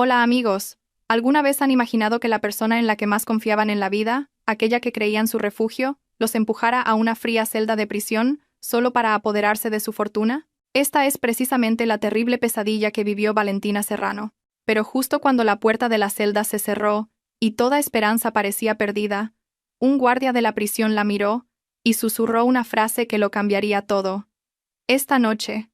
Hola amigos, ¿alguna vez han imaginado que la persona en la que más confiaban en la vida, aquella que creían su refugio, los empujara a una fría celda de prisión solo para apoderarse de su fortuna? Esta es precisamente la terrible pesadilla que vivió Valentina Serrano. Pero justo cuando la puerta de la celda se cerró y toda esperanza parecía perdida, un guardia de la prisión la miró y susurró una frase que lo cambiaría todo. Esta noche,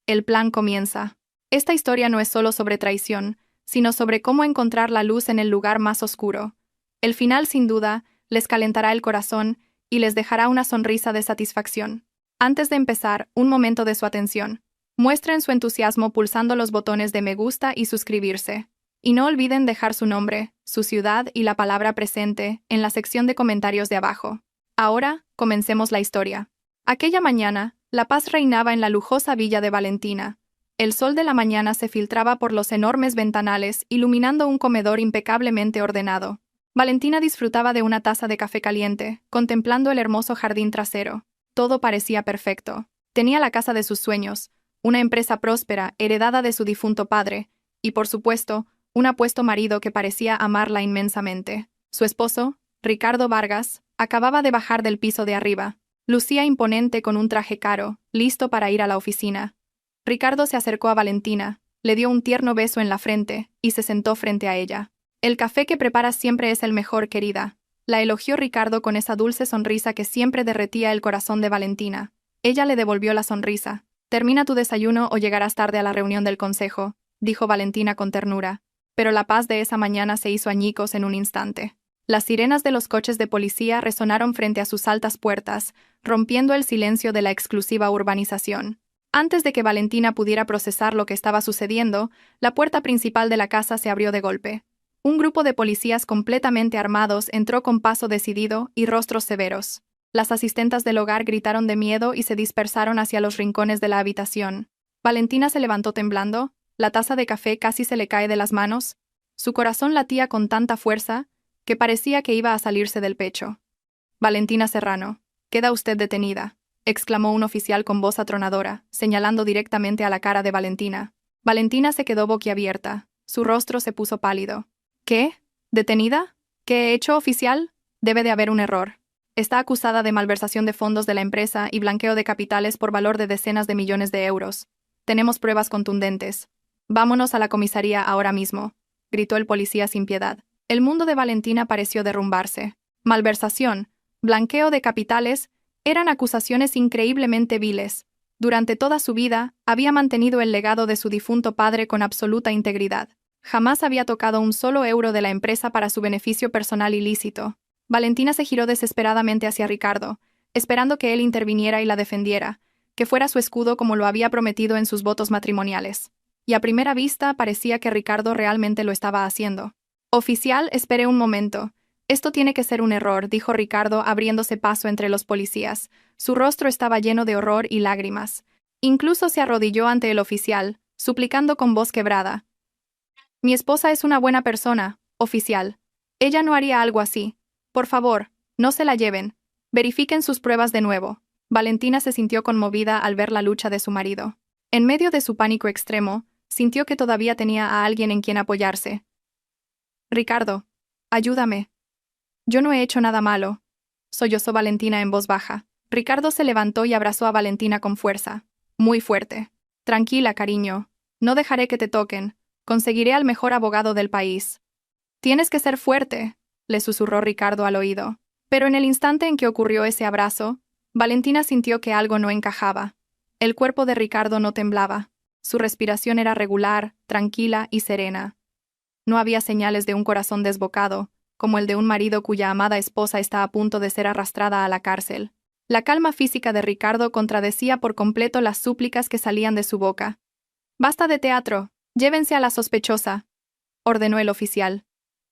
el plan comienza. Esta historia no es solo sobre traición, sino sobre cómo encontrar la luz en el lugar más oscuro. El final, sin duda, les calentará el corazón y les dejará una sonrisa de satisfacción. Antes de empezar, un momento de su atención. Muestren su entusiasmo pulsando los botones de me gusta y suscribirse. Y no olviden dejar su nombre, su ciudad y la palabra presente en la sección de comentarios de abajo. Ahora, comencemos la historia. Aquella mañana, la paz reinaba en la lujosa villa de Valentina. El sol de la mañana se filtraba por los enormes ventanales, iluminando un comedor impecablemente ordenado. Valentina disfrutaba de una taza de café caliente, contemplando el hermoso jardín trasero. Todo parecía perfecto. Tenía la casa de sus sueños, una empresa próspera, heredada de su difunto padre, y, por supuesto, un apuesto marido que parecía amarla inmensamente. Su esposo, Ricardo Vargas, acababa de bajar del piso de arriba. Lucía imponente con un traje caro, listo para ir a la oficina. Ricardo se acercó a Valentina, le dio un tierno beso en la frente y se sentó frente a ella. «El café que preparas siempre es el mejor, querida», la elogió Ricardo con esa dulce sonrisa que siempre derretía el corazón de Valentina. Ella le devolvió la sonrisa. «Termina tu desayuno o llegarás tarde a la reunión del consejo», dijo Valentina con ternura. Pero la paz de esa mañana se hizo añicos en un instante. Las sirenas de los coches de policía resonaron frente a sus altas puertas, rompiendo el silencio de la exclusiva urbanización. Antes de que Valentina pudiera procesar lo que estaba sucediendo, la puerta principal de la casa se abrió de golpe. Un grupo de policías completamente armados entró con paso decidido y rostros severos. Las asistentas del hogar gritaron de miedo y se dispersaron hacia los rincones de la habitación. Valentina se levantó temblando, la taza de café casi se le cae de las manos. Su corazón latía con tanta fuerza que parecía que iba a salirse del pecho. «Valentina Serrano, queda usted detenida», exclamó un oficial con voz atronadora, señalando directamente a la cara de Valentina. Valentina se quedó boquiabierta. Su rostro se puso pálido. «¿Qué? ¿Detenida? ¿Qué he hecho, oficial? Debe de haber un error. Está acusada de malversación de fondos de la empresa y blanqueo de capitales por valor de decenas de millones de euros. Tenemos pruebas contundentes. Vámonos a la comisaría ahora mismo», gritó el policía sin piedad. El mundo de Valentina pareció derrumbarse. Malversación, blanqueo de capitales, eran acusaciones increíblemente viles. Durante toda su vida, había mantenido el legado de su difunto padre con absoluta integridad. Jamás había tocado un solo euro de la empresa para su beneficio personal ilícito. Valentina se giró desesperadamente hacia Ricardo, esperando que él interviniera y la defendiera, que fuera su escudo como lo había prometido en sus votos matrimoniales. Y a primera vista parecía que Ricardo realmente lo estaba haciendo. «Oficial, espere un momento. Esto tiene que ser un error», dijo Ricardo abriéndose paso entre los policías. Su rostro estaba lleno de horror y lágrimas. Incluso se arrodilló ante el oficial, suplicando con voz quebrada. «Mi esposa es una buena persona, oficial. Ella no haría algo así. Por favor, no se la lleven. Verifiquen sus pruebas de nuevo». Valentina se sintió conmovida al ver la lucha de su marido. En medio de su pánico extremo, sintió que todavía tenía a alguien en quien apoyarse. «Ricardo, ayúdame. Yo no he hecho nada malo», sollozó Valentina en voz baja. Ricardo se levantó y abrazó a Valentina con fuerza. Muy fuerte. «Tranquila, cariño. No dejaré que te toquen. Conseguiré al mejor abogado del país». «Tienes que ser fuerte», le susurró Ricardo al oído. Pero en el instante en que ocurrió ese abrazo, Valentina sintió que algo no encajaba. El cuerpo de Ricardo no temblaba. Su respiración era regular, tranquila y serena. No había señales de un corazón desbocado, como el de un marido cuya amada esposa está a punto de ser arrastrada a la cárcel. La calma física de Ricardo contradecía por completo las súplicas que salían de su boca. «Basta de teatro, llévense a la sospechosa», ordenó el oficial.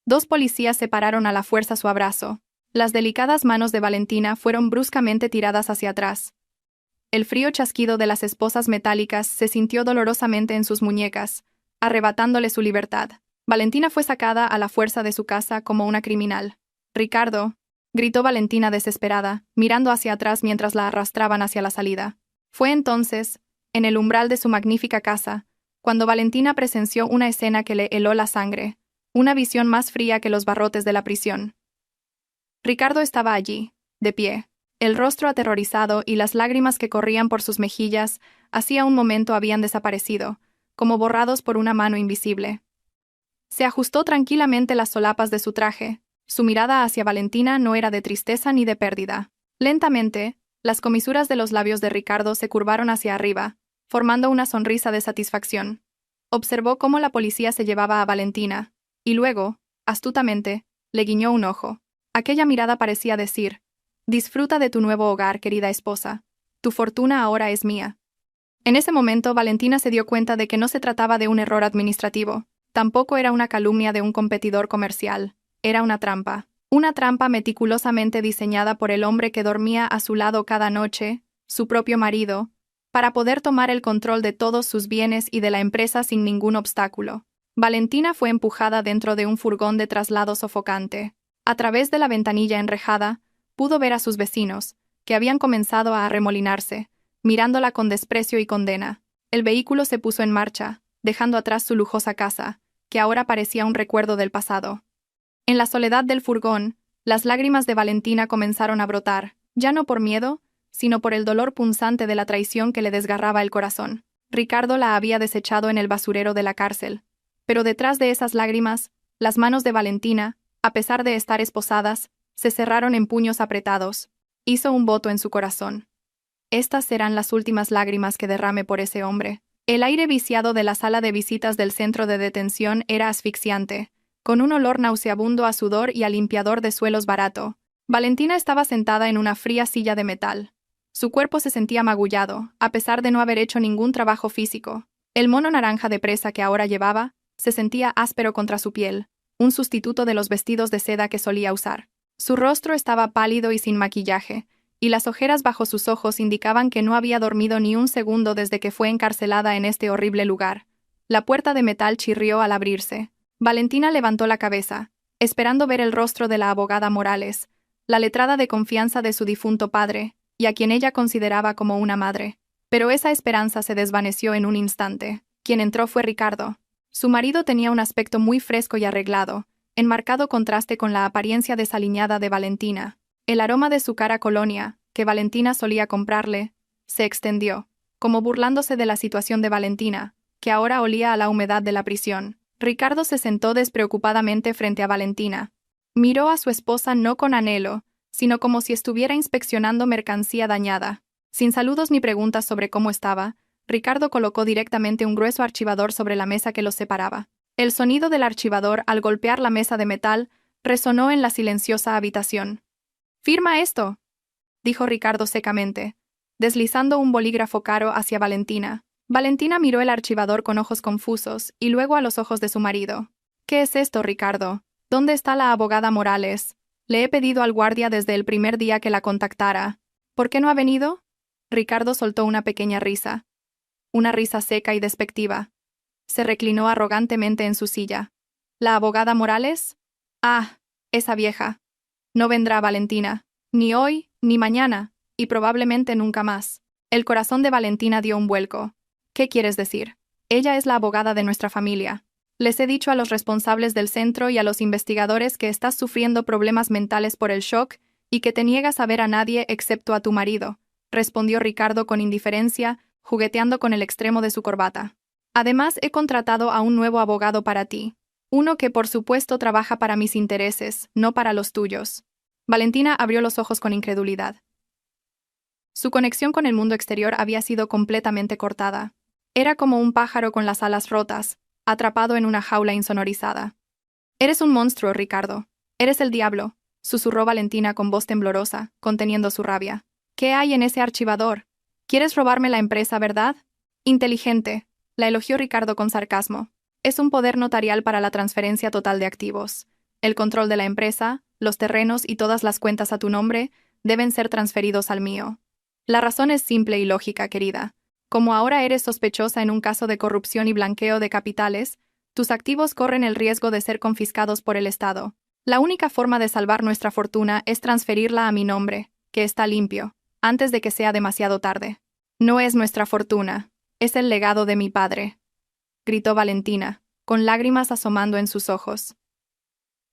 Dos policías separaron a la fuerza su abrazo. Las delicadas manos de Valentina fueron bruscamente tiradas hacia atrás. El frío chasquido de las esposas metálicas se sintió dolorosamente en sus muñecas, arrebatándole su libertad. Valentina fue sacada a la fuerza de su casa como una criminal. «Ricardo», gritó Valentina desesperada, mirando hacia atrás mientras la arrastraban hacia la salida. Fue entonces, en el umbral de su magnífica casa, cuando Valentina presenció una escena que le heló la sangre, una visión más fría que los barrotes de la prisión. Ricardo estaba allí, de pie, el rostro aterrorizado y las lágrimas que corrían por sus mejillas hacía un momento habían desaparecido, como borrados por una mano invisible. Se ajustó tranquilamente las solapas de su traje. Su mirada hacia Valentina no era de tristeza ni de pérdida. Lentamente, las comisuras de los labios de Ricardo se curvaron hacia arriba, formando una sonrisa de satisfacción. Observó cómo la policía se llevaba a Valentina, y luego, astutamente, le guiñó un ojo. Aquella mirada parecía decir: «Disfruta de tu nuevo hogar, querida esposa. Tu fortuna ahora es mía». En ese momento, Valentina se dio cuenta de que no se trataba de un error administrativo, tampoco era una calumnia de un competidor comercial, era una trampa meticulosamente diseñada por el hombre que dormía a su lado cada noche, su propio marido, para poder tomar el control de todos sus bienes y de la empresa sin ningún obstáculo. Valentina fue empujada dentro de un furgón de traslado sofocante. A través de la ventanilla enrejada, pudo ver a sus vecinos, que habían comenzado a arremolinarse, mirándola con desprecio y condena. El vehículo se puso en marcha, dejando atrás su lujosa casa, que ahora parecía un recuerdo del pasado. En la soledad del furgón, las lágrimas de Valentina comenzaron a brotar, ya no por miedo, sino por el dolor punzante de la traición que le desgarraba el corazón. Ricardo la había desechado en el basurero de la cárcel. Pero detrás de esas lágrimas, las manos de Valentina, a pesar de estar esposadas, se cerraron en puños apretados. Hizo un voto en su corazón. Estas serán las últimas lágrimas que derrame por ese hombre. El aire viciado de la sala de visitas del centro de detención era asfixiante, con un olor nauseabundo a sudor y a limpiador de suelos barato. Valentina estaba sentada en una fría silla de metal. Su cuerpo se sentía magullado, a pesar de no haber hecho ningún trabajo físico. El mono naranja de presa que ahora llevaba se sentía áspero contra su piel, un sustituto de los vestidos de seda que solía usar. Su rostro estaba pálido y sin maquillaje, y las ojeras bajo sus ojos indicaban que no había dormido ni un segundo desde que fue encarcelada en este horrible lugar. La puerta de metal chirrió al abrirse. Valentina levantó la cabeza, esperando ver el rostro de la abogada Morales, la letrada de confianza de su difunto padre, y a quien ella consideraba como una madre. Pero esa esperanza se desvaneció en un instante. Quien entró fue Ricardo. Su marido tenía un aspecto muy fresco y arreglado, en marcado contraste con la apariencia desaliñada de Valentina. El aroma de su cara colonia, que Valentina solía comprarle, se extendió, como burlándose de la situación de Valentina, que ahora olía a la humedad de la prisión. Ricardo se sentó despreocupadamente frente a Valentina. Miró a su esposa no con anhelo, sino como si estuviera inspeccionando mercancía dañada. Sin saludos ni preguntas sobre cómo estaba, Ricardo colocó directamente un grueso archivador sobre la mesa que los separaba. El sonido del archivador al golpear la mesa de metal resonó en la silenciosa habitación. «¡Firma esto!», dijo Ricardo secamente, deslizando un bolígrafo caro hacia Valentina. Valentina miró el archivador con ojos confusos y luego a los ojos de su marido. «¿Qué es esto, Ricardo? ¿Dónde está la abogada Morales? Le he pedido al guardia desde el primer día que la contactara. ¿Por qué no ha venido?». Ricardo soltó una pequeña risa. Una risa seca y despectiva. Se reclinó arrogantemente en su silla. «¿La abogada Morales? Ah, esa vieja. No vendrá, Valentina. Ni hoy, ni mañana, y probablemente nunca más». El corazón de Valentina dio un vuelco. «¿Qué quieres decir? Ella es la abogada de nuestra familia. Les he dicho a los responsables del centro y a los investigadores que estás sufriendo problemas mentales por el shock y que te niegas a ver a nadie excepto a tu marido», respondió Ricardo con indiferencia, jugueteando con el extremo de su corbata. «Además, he contratado a un nuevo abogado para ti. Uno que por supuesto trabaja para mis intereses, no para los tuyos». Valentina abrió los ojos con incredulidad. Su conexión con el mundo exterior había sido completamente cortada. Era como un pájaro con las alas rotas, atrapado en una jaula insonorizada. «Eres un monstruo, Ricardo. Eres el diablo», susurró Valentina con voz temblorosa, conteniendo su rabia. «¿Qué hay en ese archivador? ¿Quieres robarme la empresa, verdad?». «Inteligente», la elogió Ricardo con sarcasmo. «Es un poder notarial para la transferencia total de activos. El control de la empresa, los terrenos y todas las cuentas a tu nombre deben ser transferidos al mío. La razón es simple y lógica, querida. Como ahora eres sospechosa en un caso de corrupción y blanqueo de capitales, tus activos corren el riesgo de ser confiscados por el Estado. La única forma de salvar nuestra fortuna es transferirla a mi nombre, que está limpio, antes de que sea demasiado tarde. No es nuestra fortuna, es el legado de mi padre». gritó Valentina, con lágrimas asomando en sus ojos.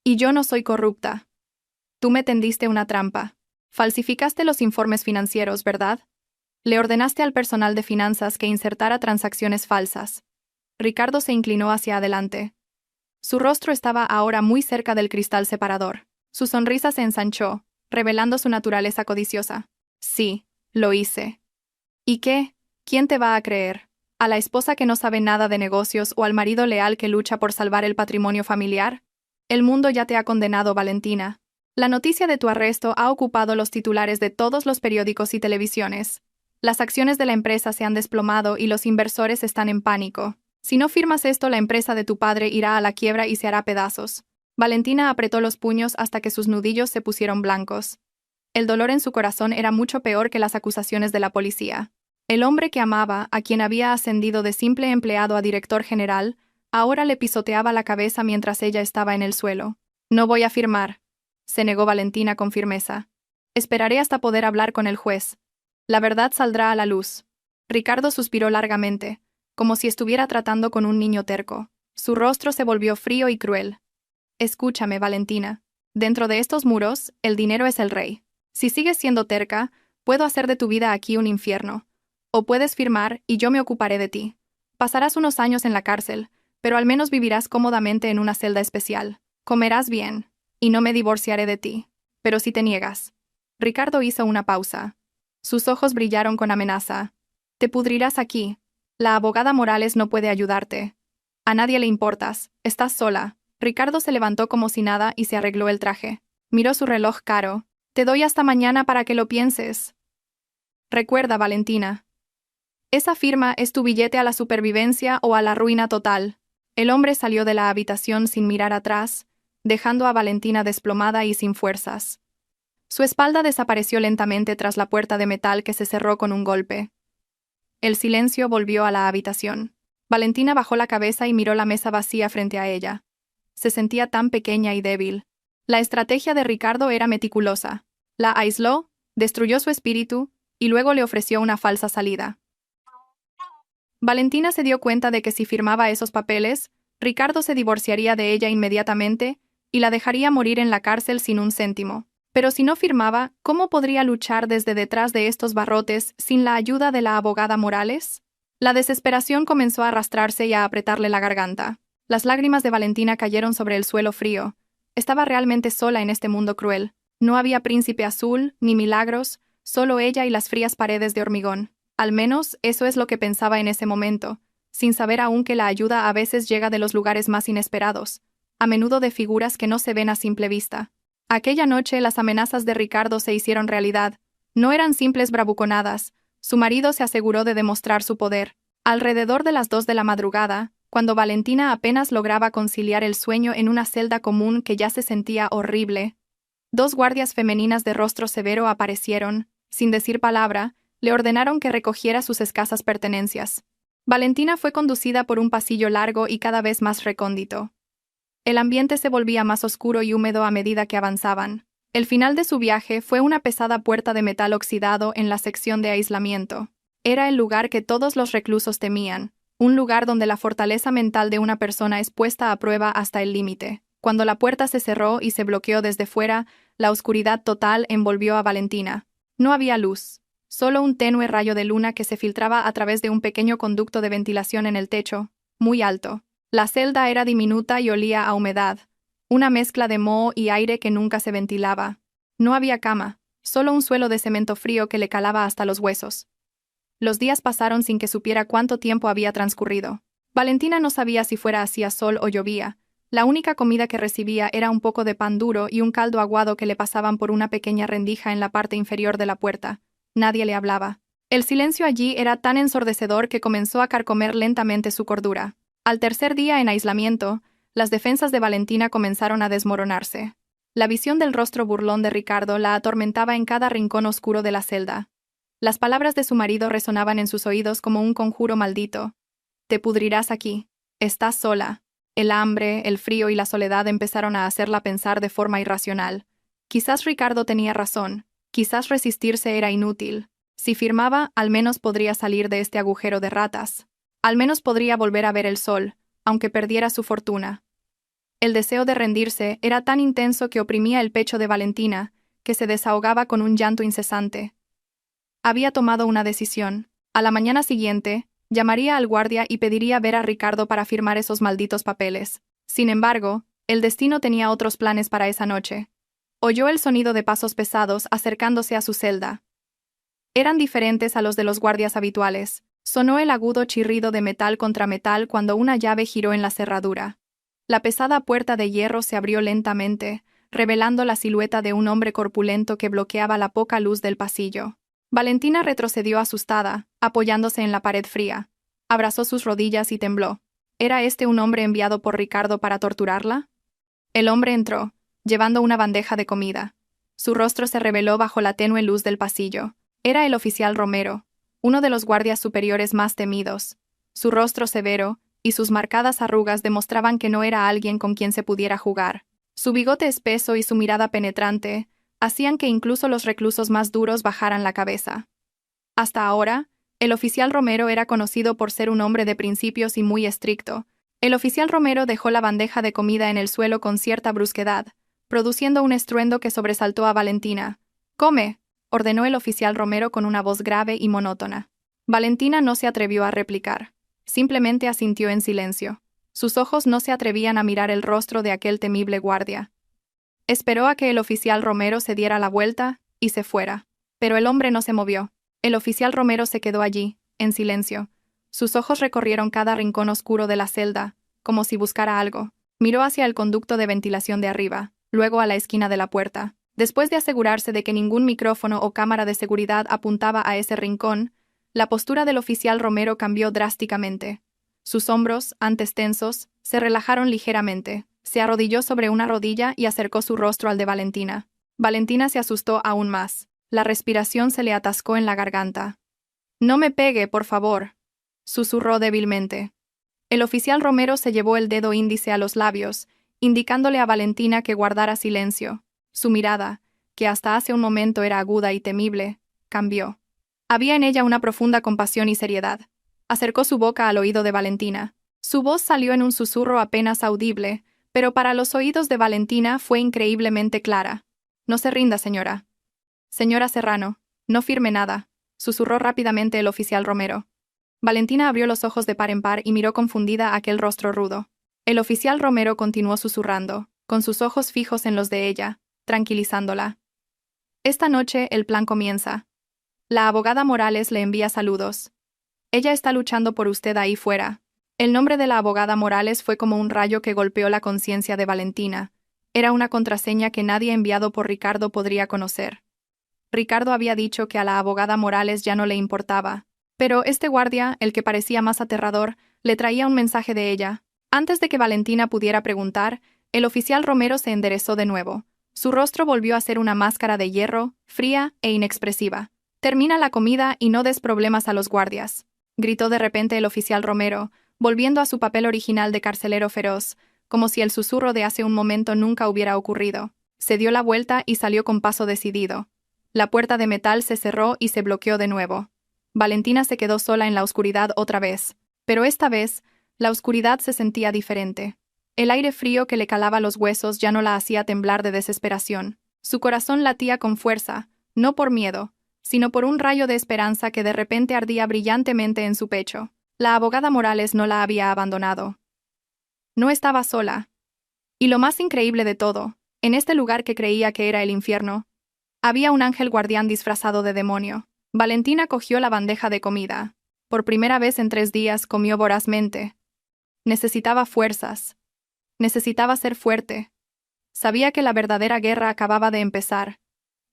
Y yo no soy corrupta. Tú me tendiste una trampa. Falsificaste los informes financieros, ¿verdad? Le ordenaste al personal de finanzas que insertara transacciones falsas. Ricardo se inclinó hacia adelante. Su rostro estaba ahora muy cerca del cristal separador. Su sonrisa se ensanchó, revelando su naturaleza codiciosa. Sí, lo hice. ¿Y qué? ¿Quién te va a creer? ¿A la esposa que no sabe nada de negocios o al marido leal que lucha por salvar el patrimonio familiar? El mundo ya te ha condenado, Valentina. La noticia de tu arresto ha ocupado los titulares de todos los periódicos y televisiones. Las acciones de la empresa se han desplomado y los inversores están en pánico. Si no firmas esto, la empresa de tu padre irá a la quiebra y se hará pedazos. Valentina apretó los puños hasta que sus nudillos se pusieron blancos. El dolor en su corazón era mucho peor que las acusaciones de la policía. El hombre que amaba, a quien había ascendido de simple empleado a director general, ahora le pisoteaba la cabeza mientras ella estaba en el suelo. No voy a firmar, se negó Valentina con firmeza. Esperaré hasta poder hablar con el juez. La verdad saldrá a la luz. Ricardo suspiró largamente, como si estuviera tratando con un niño terco. Su rostro se volvió frío y cruel. Escúchame, Valentina. Dentro de estos muros, el dinero es el rey. Si sigues siendo terca, puedo hacer de tu vida aquí un infierno. O puedes firmar y yo me ocuparé de ti. Pasarás unos años en la cárcel, pero al menos vivirás cómodamente en una celda especial. Comerás bien, y no me divorciaré de ti. Pero si te niegas. Ricardo hizo una pausa. Sus ojos brillaron con amenaza. Te pudrirás aquí. La abogada Morales no puede ayudarte. A nadie le importas, estás sola. Ricardo se levantó como si nada y se arregló el traje. Miró su reloj caro. Te doy hasta mañana para que lo pienses. Recuerda, Valentina. Esa firma es tu billete a la supervivencia o a la ruina total. El hombre salió de la habitación sin mirar atrás, dejando a Valentina desplomada y sin fuerzas. Su espalda desapareció lentamente tras la puerta de metal que se cerró con un golpe. El silencio volvió a la habitación. Valentina bajó la cabeza y miró la mesa vacía frente a ella. Se sentía tan pequeña y débil. La estrategia de Ricardo era meticulosa. La aisló, destruyó su espíritu, y luego le ofreció una falsa salida. Valentina se dio cuenta de que si firmaba esos papeles, Ricardo se divorciaría de ella inmediatamente y la dejaría morir en la cárcel sin un céntimo. Pero si no firmaba, ¿cómo podría luchar desde detrás de estos barrotes sin la ayuda de la abogada Morales? La desesperación comenzó a arrastrarse y a apretarle la garganta. Las lágrimas de Valentina cayeron sobre el suelo frío. Estaba realmente sola en este mundo cruel. No había príncipe azul, ni milagros, solo ella y las frías paredes de hormigón. Al menos, eso es lo que pensaba en ese momento, sin saber aún que la ayuda a veces llega de los lugares más inesperados, a menudo de figuras que no se ven a simple vista. Aquella noche las amenazas de Ricardo se hicieron realidad. No eran simples bravuconadas. Su marido se aseguró de demostrar su poder. Alrededor de las 2 de la madrugada, cuando Valentina apenas lograba conciliar el sueño en una celda común que ya se sentía horrible, 2 guardias femeninas de rostro severo aparecieron, sin decir palabra, le ordenaron que recogiera sus escasas pertenencias. Valentina fue conducida por un pasillo largo y cada vez más recóndito. El ambiente se volvía más oscuro y húmedo a medida que avanzaban. El final de su viaje fue una pesada puerta de metal oxidado en la sección de aislamiento. Era el lugar que todos los reclusos temían, un lugar donde la fortaleza mental de una persona es puesta a prueba hasta el límite. Cuando la puerta se cerró y se bloqueó desde fuera, la oscuridad total envolvió a Valentina. No había luz. Solo un tenue rayo de luna que se filtraba a través de un pequeño conducto de ventilación en el techo, muy alto. La celda era diminuta y olía a humedad, una mezcla de moho y aire que nunca se ventilaba. No había cama, solo un suelo de cemento frío que le calaba hasta los huesos. Los días pasaron sin que supiera cuánto tiempo había transcurrido. Valentina no sabía si fuera hacía sol o llovía. La única comida que recibía era un poco de pan duro y un caldo aguado que le pasaban por una pequeña rendija en la parte inferior de la puerta. Nadie le hablaba. El silencio allí era tan ensordecedor que comenzó a carcomer lentamente su cordura. Al tercer día en aislamiento, las defensas de Valentina comenzaron a desmoronarse. La visión del rostro burlón de Ricardo la atormentaba en cada rincón oscuro de la celda. Las palabras de su marido resonaban en sus oídos como un conjuro maldito. Te pudrirás aquí. Estás sola. El hambre, el frío y la soledad empezaron a hacerla pensar de forma irracional. Quizás Ricardo tenía razón. Quizás resistirse era inútil. Si firmaba, al menos podría salir de este agujero de ratas. Al menos podría volver a ver el sol, aunque perdiera su fortuna. El deseo de rendirse era tan intenso que oprimía el pecho de Valentina, que se desahogaba con un llanto incesante. Había tomado una decisión. A la mañana siguiente, llamaría al guardia y pediría ver a Ricardo para firmar esos malditos papeles. Sin embargo, el destino tenía otros planes para esa noche. Oyó el sonido de pasos pesados acercándose a su celda. Eran diferentes a los de los guardias habituales. Sonó el agudo chirrido de metal contra metal cuando una llave giró en la cerradura. La pesada puerta de hierro se abrió lentamente, revelando la silueta de un hombre corpulento que bloqueaba la poca luz del pasillo. Valentina retrocedió asustada, apoyándose en la pared fría. Abrazó sus rodillas y tembló. ¿Era este un hombre enviado por Ricardo para torturarla? El hombre entró, llevando una bandeja de comida. Su rostro se reveló bajo la tenue luz del pasillo. Era el oficial Romero, uno de los guardias superiores más temidos. Su rostro severo y sus marcadas arrugas demostraban que no era alguien con quien se pudiera jugar. Su bigote espeso y su mirada penetrante hacían que incluso los reclusos más duros bajaran la cabeza. Hasta ahora, el oficial Romero era conocido por ser un hombre de principios y muy estricto. El oficial Romero dejó la bandeja de comida en el suelo con cierta brusquedad, produciendo un estruendo que sobresaltó a Valentina. «¡Come!», ordenó el oficial Romero con una voz grave y monótona. Valentina no se atrevió a replicar. Simplemente asintió en silencio. Sus ojos no se atrevían a mirar el rostro de aquel temible guardia. Esperó a que el oficial Romero se diera la vuelta y se fuera. Pero el hombre no se movió. El oficial Romero se quedó allí, en silencio. Sus ojos recorrieron cada rincón oscuro de la celda, como si buscara algo. Miró hacia el conducto de ventilación de arriba, luego a la esquina de la puerta. Después de asegurarse de que ningún micrófono o cámara de seguridad apuntaba a ese rincón, la postura del oficial Romero cambió drásticamente. Sus hombros, antes tensos, se relajaron ligeramente. Se arrodilló sobre una rodilla y acercó su rostro al de Valentina. Valentina se asustó aún más. La respiración se le atascó en la garganta. «No me pegue, por favor», susurró débilmente. El oficial Romero se llevó el dedo índice a los labios, indicándole a Valentina que guardara silencio. Su mirada, que hasta hace un momento era aguda y temible, cambió. Había en ella una profunda compasión y seriedad. Acercó su boca al oído de Valentina. Su voz salió en un susurro apenas audible, pero para los oídos de Valentina fue increíblemente clara. «No se rinda, señora». «Señora Serrano, no firme nada», susurró rápidamente el oficial Romero. Valentina abrió los ojos de par en par y miró confundida aquel rostro rudo. El oficial Romero continuó susurrando, con sus ojos fijos en los de ella, tranquilizándola. «Esta noche el plan comienza. La abogada Morales le envía saludos. Ella está luchando por usted ahí fuera». El nombre de la abogada Morales fue como un rayo que golpeó la conciencia de Valentina. Era una contraseña que nadie enviado por Ricardo podría conocer. Ricardo había dicho que a la abogada Morales ya no le importaba, pero este guardia, el que parecía más aterrador, le traía un mensaje de ella. Antes de que Valentina pudiera preguntar, el oficial Romero se enderezó de nuevo. Su rostro volvió a ser una máscara de hierro, fría e inexpresiva. «Termina la comida y no des problemas a los guardias», gritó de repente el oficial Romero, volviendo a su papel original de carcelero feroz, como si el susurro de hace un momento nunca hubiera ocurrido. Se dio la vuelta y salió con paso decidido. La puerta de metal se cerró y se bloqueó de nuevo. Valentina se quedó sola en la oscuridad otra vez, pero esta vez, la oscuridad se sentía diferente. El aire frío que le calaba los huesos ya no la hacía temblar de desesperación. Su corazón latía con fuerza, no por miedo, sino por un rayo de esperanza que de repente ardía brillantemente en su pecho. La abogada Morales no la había abandonado. No estaba sola. Y lo más increíble de todo, en este lugar que creía que era el infierno, había un ángel guardián disfrazado de demonio. Valentina cogió la bandeja de comida. Por primera vez en 3 días comió vorazmente. Necesitaba fuerzas. Necesitaba ser fuerte. Sabía que la verdadera guerra acababa de empezar,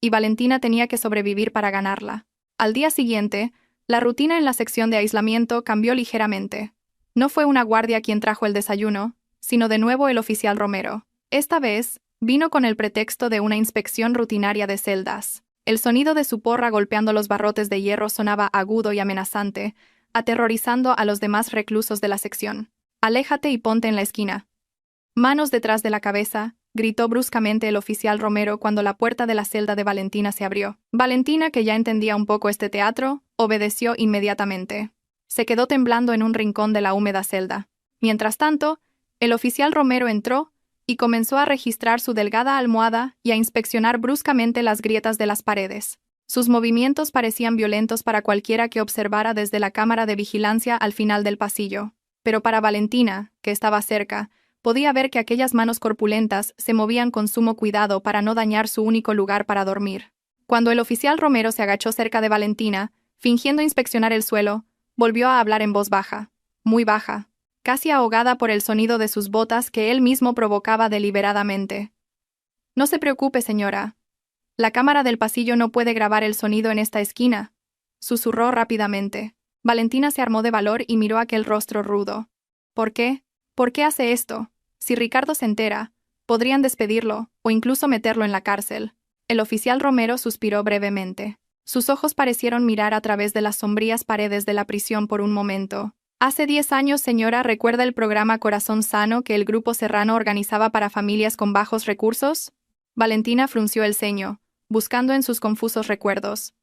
y Valentina tenía que sobrevivir para ganarla. Al día siguiente, la rutina en la sección de aislamiento cambió ligeramente. No fue una guardia quien trajo el desayuno, sino de nuevo el oficial Romero. Esta vez, vino con el pretexto de una inspección rutinaria de celdas. El sonido de su porra golpeando los barrotes de hierro sonaba agudo y amenazante, aterrorizando a los demás reclusos de la sección. «Aléjate y ponte en la esquina». «Manos detrás de la cabeza», gritó bruscamente el oficial Romero cuando la puerta de la celda de Valentina se abrió. Valentina, que ya entendía un poco este teatro, obedeció inmediatamente. Se quedó temblando en un rincón de la húmeda celda. Mientras tanto, el oficial Romero entró y comenzó a registrar su delgada almohada y a inspeccionar bruscamente las grietas de las paredes. Sus movimientos parecían violentos para cualquiera que observara desde la cámara de vigilancia al final del pasillo. Pero para Valentina, que estaba cerca, podía ver que aquellas manos corpulentas se movían con sumo cuidado para no dañar su único lugar para dormir. Cuando el oficial Romero se agachó cerca de Valentina, fingiendo inspeccionar el suelo, volvió a hablar en voz baja, muy baja, casi ahogada por el sonido de sus botas que él mismo provocaba deliberadamente. «No se preocupe, señora. La cámara del pasillo no puede grabar el sonido en esta esquina», susurró rápidamente. Valentina se armó de valor y miró aquel rostro rudo. «¿Por qué? ¿Por qué hace esto? Si Ricardo se entera, podrían despedirlo o incluso meterlo en la cárcel». El oficial Romero suspiró brevemente. Sus ojos parecieron mirar a través de las sombrías paredes de la prisión por un momento. «Hace 10 años, señora, ¿recuerda el programa Corazón Sano que el Grupo Serrano organizaba para familias con bajos recursos?» Valentina frunció el ceño, buscando en sus confusos recuerdos.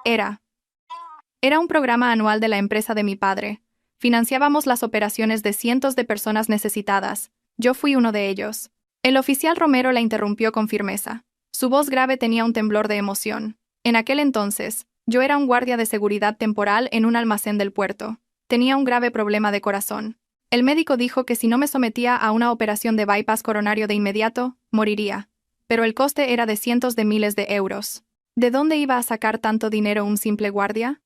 Era un programa anual de la empresa de mi padre. Financiábamos las operaciones de cientos de personas necesitadas. Yo fui uno de ellos. El oficial Romero la interrumpió con firmeza. Su voz grave tenía un temblor de emoción. En aquel entonces, yo era un guardia de seguridad temporal en un almacén del puerto. Tenía un grave problema de corazón. El médico dijo que si no me sometía a una operación de bypass coronario de inmediato, moriría. Pero el coste era de cientos de miles de euros. ¿De dónde iba a sacar tanto dinero un simple guardia?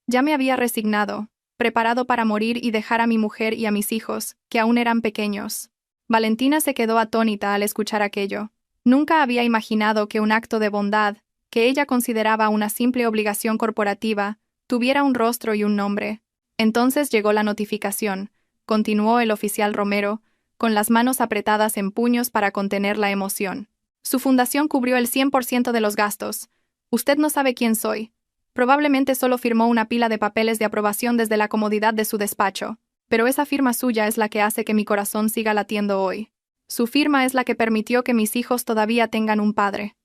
Ya me había resignado, preparado para morir y dejar a mi mujer y a mis hijos, que aún eran pequeños. Valentina se quedó atónita al escuchar aquello. Nunca había imaginado que un acto de bondad, que ella consideraba una simple obligación corporativa, tuviera un rostro y un nombre. Entonces llegó la notificación, continuó el oficial Romero, con las manos apretadas en puños para contener la emoción. Su fundación cubrió el 100% de los gastos. Usted no sabe quién soy. Probablemente solo firmó una pila de papeles de aprobación desde la comodidad de su despacho, pero esa firma suya es la que hace que mi corazón siga latiendo hoy. Su firma es la que permitió que mis hijos todavía tengan un padre.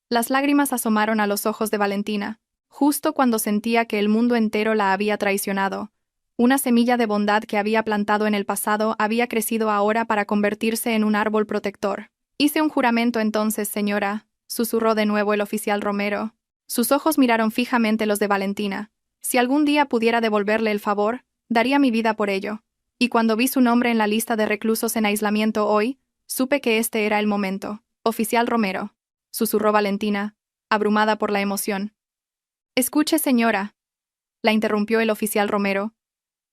Las lágrimas asomaron a los ojos de Valentina, justo cuando sentía que el mundo entero la había traicionado. Una semilla de bondad que había plantado en el pasado había crecido ahora para convertirse en un árbol protector. «Hice un juramento entonces, señora», susurró de nuevo el oficial Romero. Sus ojos miraron fijamente los de Valentina. «Si algún día pudiera devolverle el favor, daría mi vida por ello. Y cuando vi su nombre en la lista de reclusos en aislamiento hoy, supe que este era el momento». «Oficial Romero», susurró Valentina, abrumada por la emoción. «Escuche, señora», la interrumpió el oficial Romero,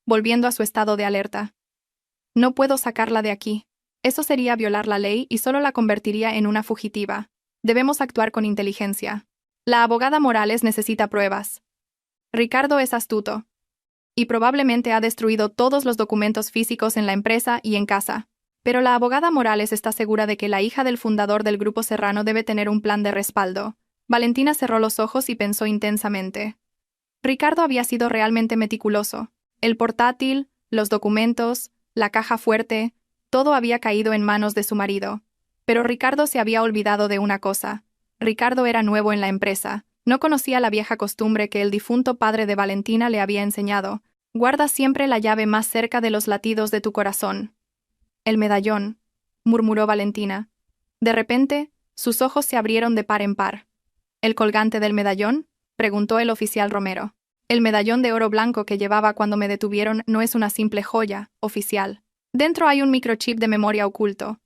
volviendo a su estado de alerta. «No puedo sacarla de aquí. Eso sería violar la ley y solo la convertiría en una fugitiva. Debemos actuar con inteligencia. La abogada Morales necesita pruebas. Ricardo es astuto. Y probablemente ha destruido todos los documentos físicos en la empresa y en casa. Pero la abogada Morales está segura de que la hija del fundador del Grupo Serrano debe tener un plan de respaldo». Valentina cerró los ojos y pensó intensamente. Ricardo había sido realmente meticuloso. El portátil, los documentos, la caja fuerte, todo había caído en manos de su marido. Pero Ricardo se había olvidado de una cosa. Ricardo era nuevo en la empresa. No conocía la vieja costumbre que el difunto padre de Valentina le había enseñado. «Guarda siempre la llave más cerca de los latidos de tu corazón». «El medallón», murmuró Valentina. De repente, sus ojos se abrieron de par en par. «¿El colgante del medallón?», preguntó el oficial Romero. «El medallón de oro blanco que llevaba cuando me detuvieron no es una simple joya, oficial. Dentro hay un microchip de memoria oculto.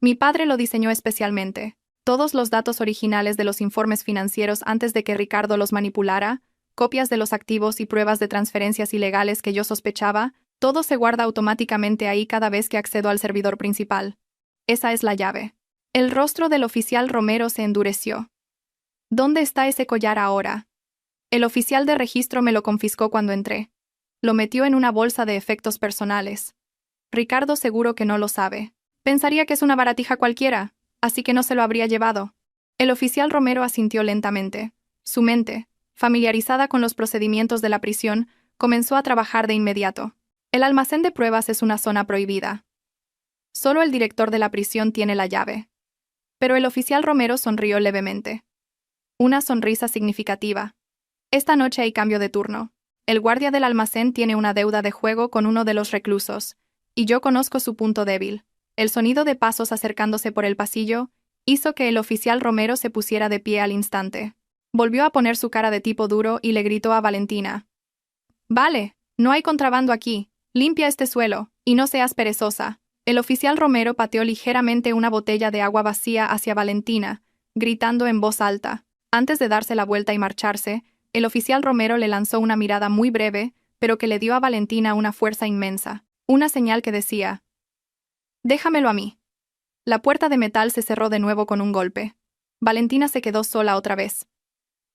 Mi padre lo diseñó especialmente. Todos los datos originales de los informes financieros antes de que Ricardo los manipulara, copias de los activos y pruebas de transferencias ilegales que yo sospechaba, todo se guarda automáticamente ahí cada vez que accedo al servidor principal. Esa es la llave». El rostro del oficial Romero se endureció. «¿Dónde está ese collar ahora?» «El oficial de registro me lo confiscó cuando entré. Lo metió en una bolsa de efectos personales. Ricardo seguro que no lo sabe. Pensaría que es una baratija cualquiera, así que no se lo habría llevado». El oficial Romero asintió lentamente. Su mente, familiarizada con los procedimientos de la prisión, comenzó a trabajar de inmediato. El almacén de pruebas es una zona prohibida. Solo el director de la prisión tiene la llave. Pero el oficial Romero sonrió levemente. Una sonrisa significativa. «Esta noche hay cambio de turno. El guardia del almacén tiene una deuda de juego con uno de los reclusos, y yo conozco su punto débil. El sonido de pasos acercándose por el pasillo hizo que el oficial Romero se pusiera de pie al instante. Volvió a poner su cara de tipo duro y le gritó a Valentina. «Vale, no hay contrabando aquí, limpia este suelo, y no seas perezosa». El oficial Romero pateó ligeramente una botella de agua vacía hacia Valentina, gritando en voz alta. Antes de darse la vuelta y marcharse, el oficial Romero le lanzó una mirada muy breve, pero que le dio a Valentina una fuerza inmensa, una señal que decía: «Déjamelo a mí». La puerta de metal se cerró de nuevo con un golpe. Valentina se quedó sola otra vez.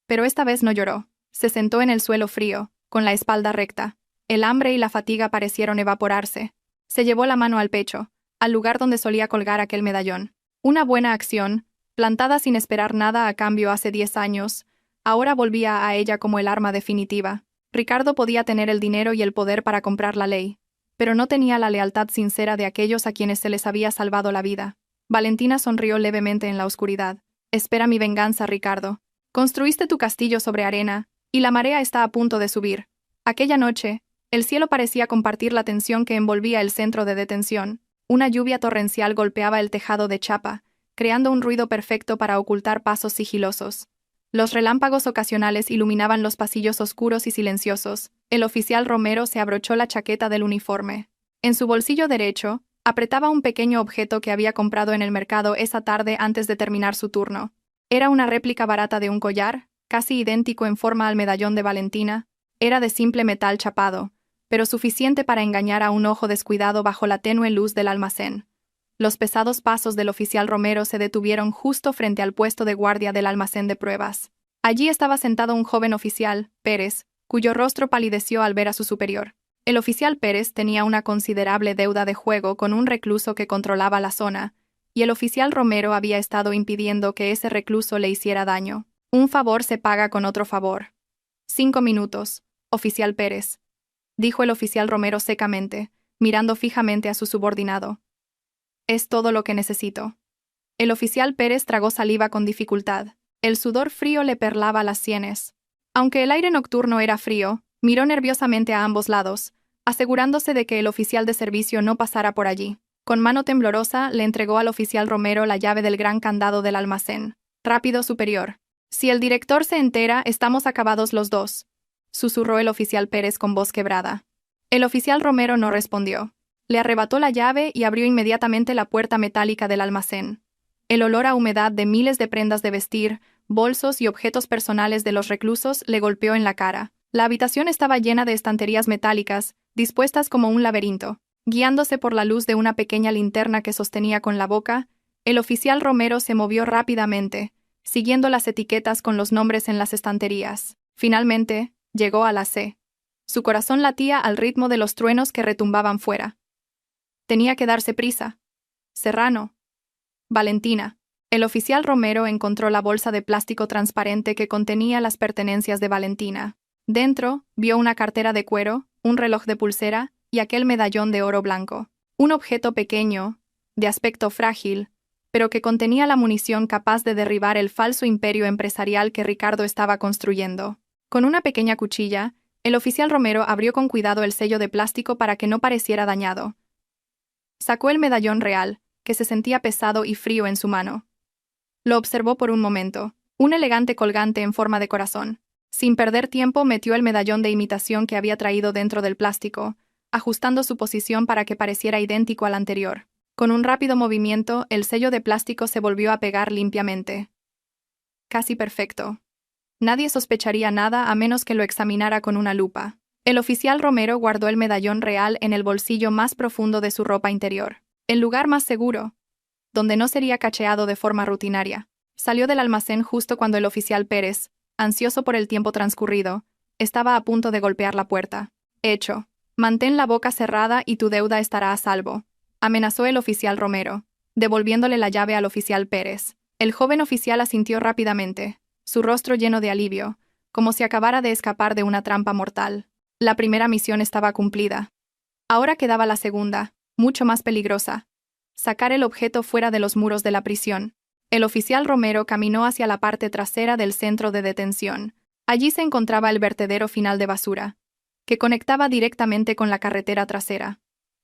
Pero esta vez no lloró. Se sentó en el suelo frío, con la espalda recta. El hambre y la fatiga parecieron evaporarse. Se llevó la mano al pecho, al lugar donde solía colgar aquel medallón. Una buena acción, plantada sin esperar nada a cambio hace 10 años, ahora volvía a ella como el arma definitiva. Ricardo podía tener el dinero y el poder para comprar la ley, pero no tenía la lealtad sincera de aquellos a quienes se les había salvado la vida. Valentina sonrió levemente en la oscuridad. «Espera mi venganza, Ricardo. Construiste tu castillo sobre arena, y la marea está a punto de subir». Aquella noche, el cielo parecía compartir la tensión que envolvía el centro de detención. Una lluvia torrencial golpeaba el tejado de chapa, creando un ruido perfecto para ocultar pasos sigilosos. Los relámpagos ocasionales iluminaban los pasillos oscuros y silenciosos. El oficial Romero se abrochó la chaqueta del uniforme. En su bolsillo derecho, apretaba un pequeño objeto que había comprado en el mercado esa tarde antes de terminar su turno. Era una réplica barata de un collar, casi idéntico en forma al medallón de Valentina. Era de simple metal chapado, pero suficiente para engañar a un ojo descuidado bajo la tenue luz del almacén. Los pesados pasos del oficial Romero se detuvieron justo frente al puesto de guardia del almacén de pruebas. Allí estaba sentado un joven oficial, Pérez, cuyo rostro palideció al ver a su superior. El oficial Pérez tenía una considerable deuda de juego con un recluso que controlaba la zona, y el oficial Romero había estado impidiendo que ese recluso le hiciera daño. Un favor se paga con otro favor. 5 minutos, oficial Pérez, dijo el oficial Romero secamente, mirando fijamente a su subordinado. «Es todo lo que necesito». El oficial Pérez tragó saliva con dificultad. El sudor frío le perlaba las sienes. Aunque el aire nocturno era frío, miró nerviosamente a ambos lados, asegurándose de que el oficial de servicio no pasara por allí. Con mano temblorosa le entregó al oficial Romero la llave del gran candado del almacén. «Rápido, superior. Si el director se entera, estamos acabados los dos», susurró el oficial Pérez con voz quebrada. El oficial Romero no respondió. Le arrebató la llave y abrió inmediatamente la puerta metálica del almacén. El olor a humedad de miles de prendas de vestir, bolsos y objetos personales de los reclusos le golpeó en la cara. La habitación estaba llena de estanterías metálicas, dispuestas como un laberinto. Guiándose por la luz de una pequeña linterna que sostenía con la boca, el oficial Romero se movió rápidamente, siguiendo las etiquetas con los nombres en las estanterías. Finalmente, llegó a la C. Su corazón latía al ritmo de los truenos que retumbaban fuera. Tenía que darse prisa. Serrano. Valentina. El oficial Romero encontró la bolsa de plástico transparente que contenía las pertenencias de Valentina. Dentro, vio una cartera de cuero, un reloj de pulsera y aquel medallón de oro blanco. Un objeto pequeño, de aspecto frágil, pero que contenía la munición capaz de derribar el falso imperio empresarial que Ricardo estaba construyendo. Con una pequeña cuchilla, el oficial Romero abrió con cuidado el sello de plástico para que no pareciera dañado. Sacó el medallón real, que se sentía pesado y frío en su mano. Lo observó por un momento, un elegante colgante en forma de corazón. Sin perder tiempo, metió el medallón de imitación que había traído dentro del plástico, ajustando su posición para que pareciera idéntico al anterior. Con un rápido movimiento, el sello de plástico se volvió a pegar limpiamente. Casi perfecto. Nadie sospecharía nada a menos que lo examinara con una lupa. El oficial Romero guardó el medallón real en el bolsillo más profundo de su ropa interior. El lugar más seguro, donde no sería cacheado de forma rutinaria. Salió del almacén justo cuando el oficial Pérez, ansioso por el tiempo transcurrido, estaba a punto de golpear la puerta. «Hecho. Mantén la boca cerrada y tu deuda estará a salvo», amenazó el oficial Romero, devolviéndole la llave al oficial Pérez. El joven oficial asintió rápidamente, su rostro lleno de alivio, como si acabara de escapar de una trampa mortal. La primera misión estaba cumplida. Ahora quedaba la segunda, mucho más peligrosa: sacar el objeto fuera de los muros de la prisión. El oficial Romero caminó hacia la parte trasera del centro de detención. Allí se encontraba el vertedero final de basura. que conectaba directamente con la carretera trasera.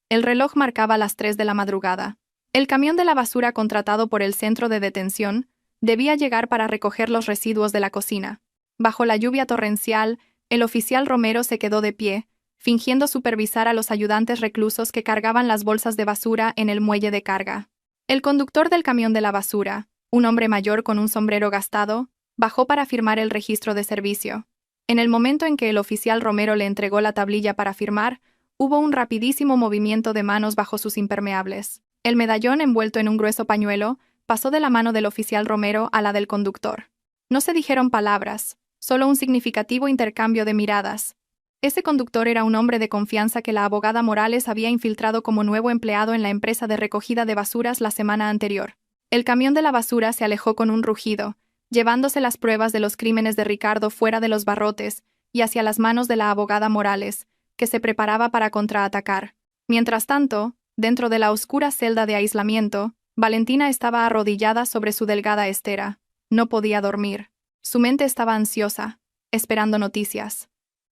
El reloj marcaba las 3 de la madrugada. El camión de la basura contratado por el centro de detención debía llegar para recoger los residuos de la cocina. Bajo la lluvia torrencial, el oficial Romero se quedó de pie, fingiendo supervisar a los ayudantes reclusos que cargaban las bolsas de basura en el muelle de carga. El conductor del camión de la basura, un hombre mayor con un sombrero gastado, bajó para firmar el registro de servicio. En el momento en que el oficial Romero le entregó la tablilla para firmar, hubo un rapidísimo movimiento de manos bajo sus impermeables. El medallón envuelto en un grueso pañuelo pasó de la mano del oficial Romero a la del conductor. No se dijeron palabras, solo un significativo intercambio de miradas. Ese conductor era un hombre de confianza que la abogada Morales había infiltrado como nuevo empleado en la empresa de recogida de basuras la semana anterior. El camión de la basura se alejó con un rugido, llevándose las pruebas de los crímenes de Ricardo fuera de los barrotes y hacia las manos de la abogada Morales, que se preparaba para contraatacar. Mientras tanto, dentro de la oscura celda de aislamiento, Valentina estaba arrodillada sobre su delgada estera. No podía dormir. Su mente estaba ansiosa, esperando noticias.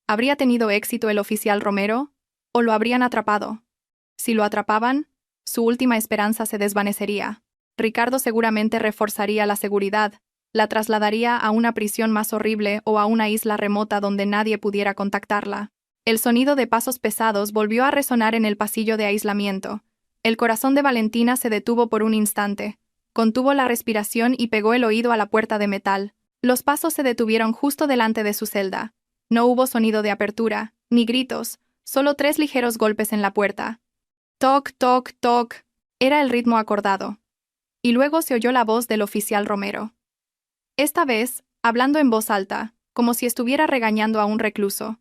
¿Habría tenido éxito el oficial Romero? ¿O lo habrían atrapado? Si lo atrapaban, su última esperanza se desvanecería. Ricardo seguramente reforzaría la seguridad, la trasladaría a una prisión más horrible o a una isla remota donde nadie pudiera contactarla. El sonido de pasos pesados volvió a resonar en el pasillo de aislamiento. El corazón de Valentina se detuvo por un instante. Contuvo la respiración y pegó el oído a la puerta de metal. Los pasos se detuvieron justo delante de su celda. No hubo sonido de apertura, ni gritos, solo 3 ligeros golpes en la puerta. Toc, toc, toc. Era el ritmo acordado. Y luego se oyó la voz del oficial Romero. Esta vez, hablando en voz alta, como si estuviera regañando a un recluso.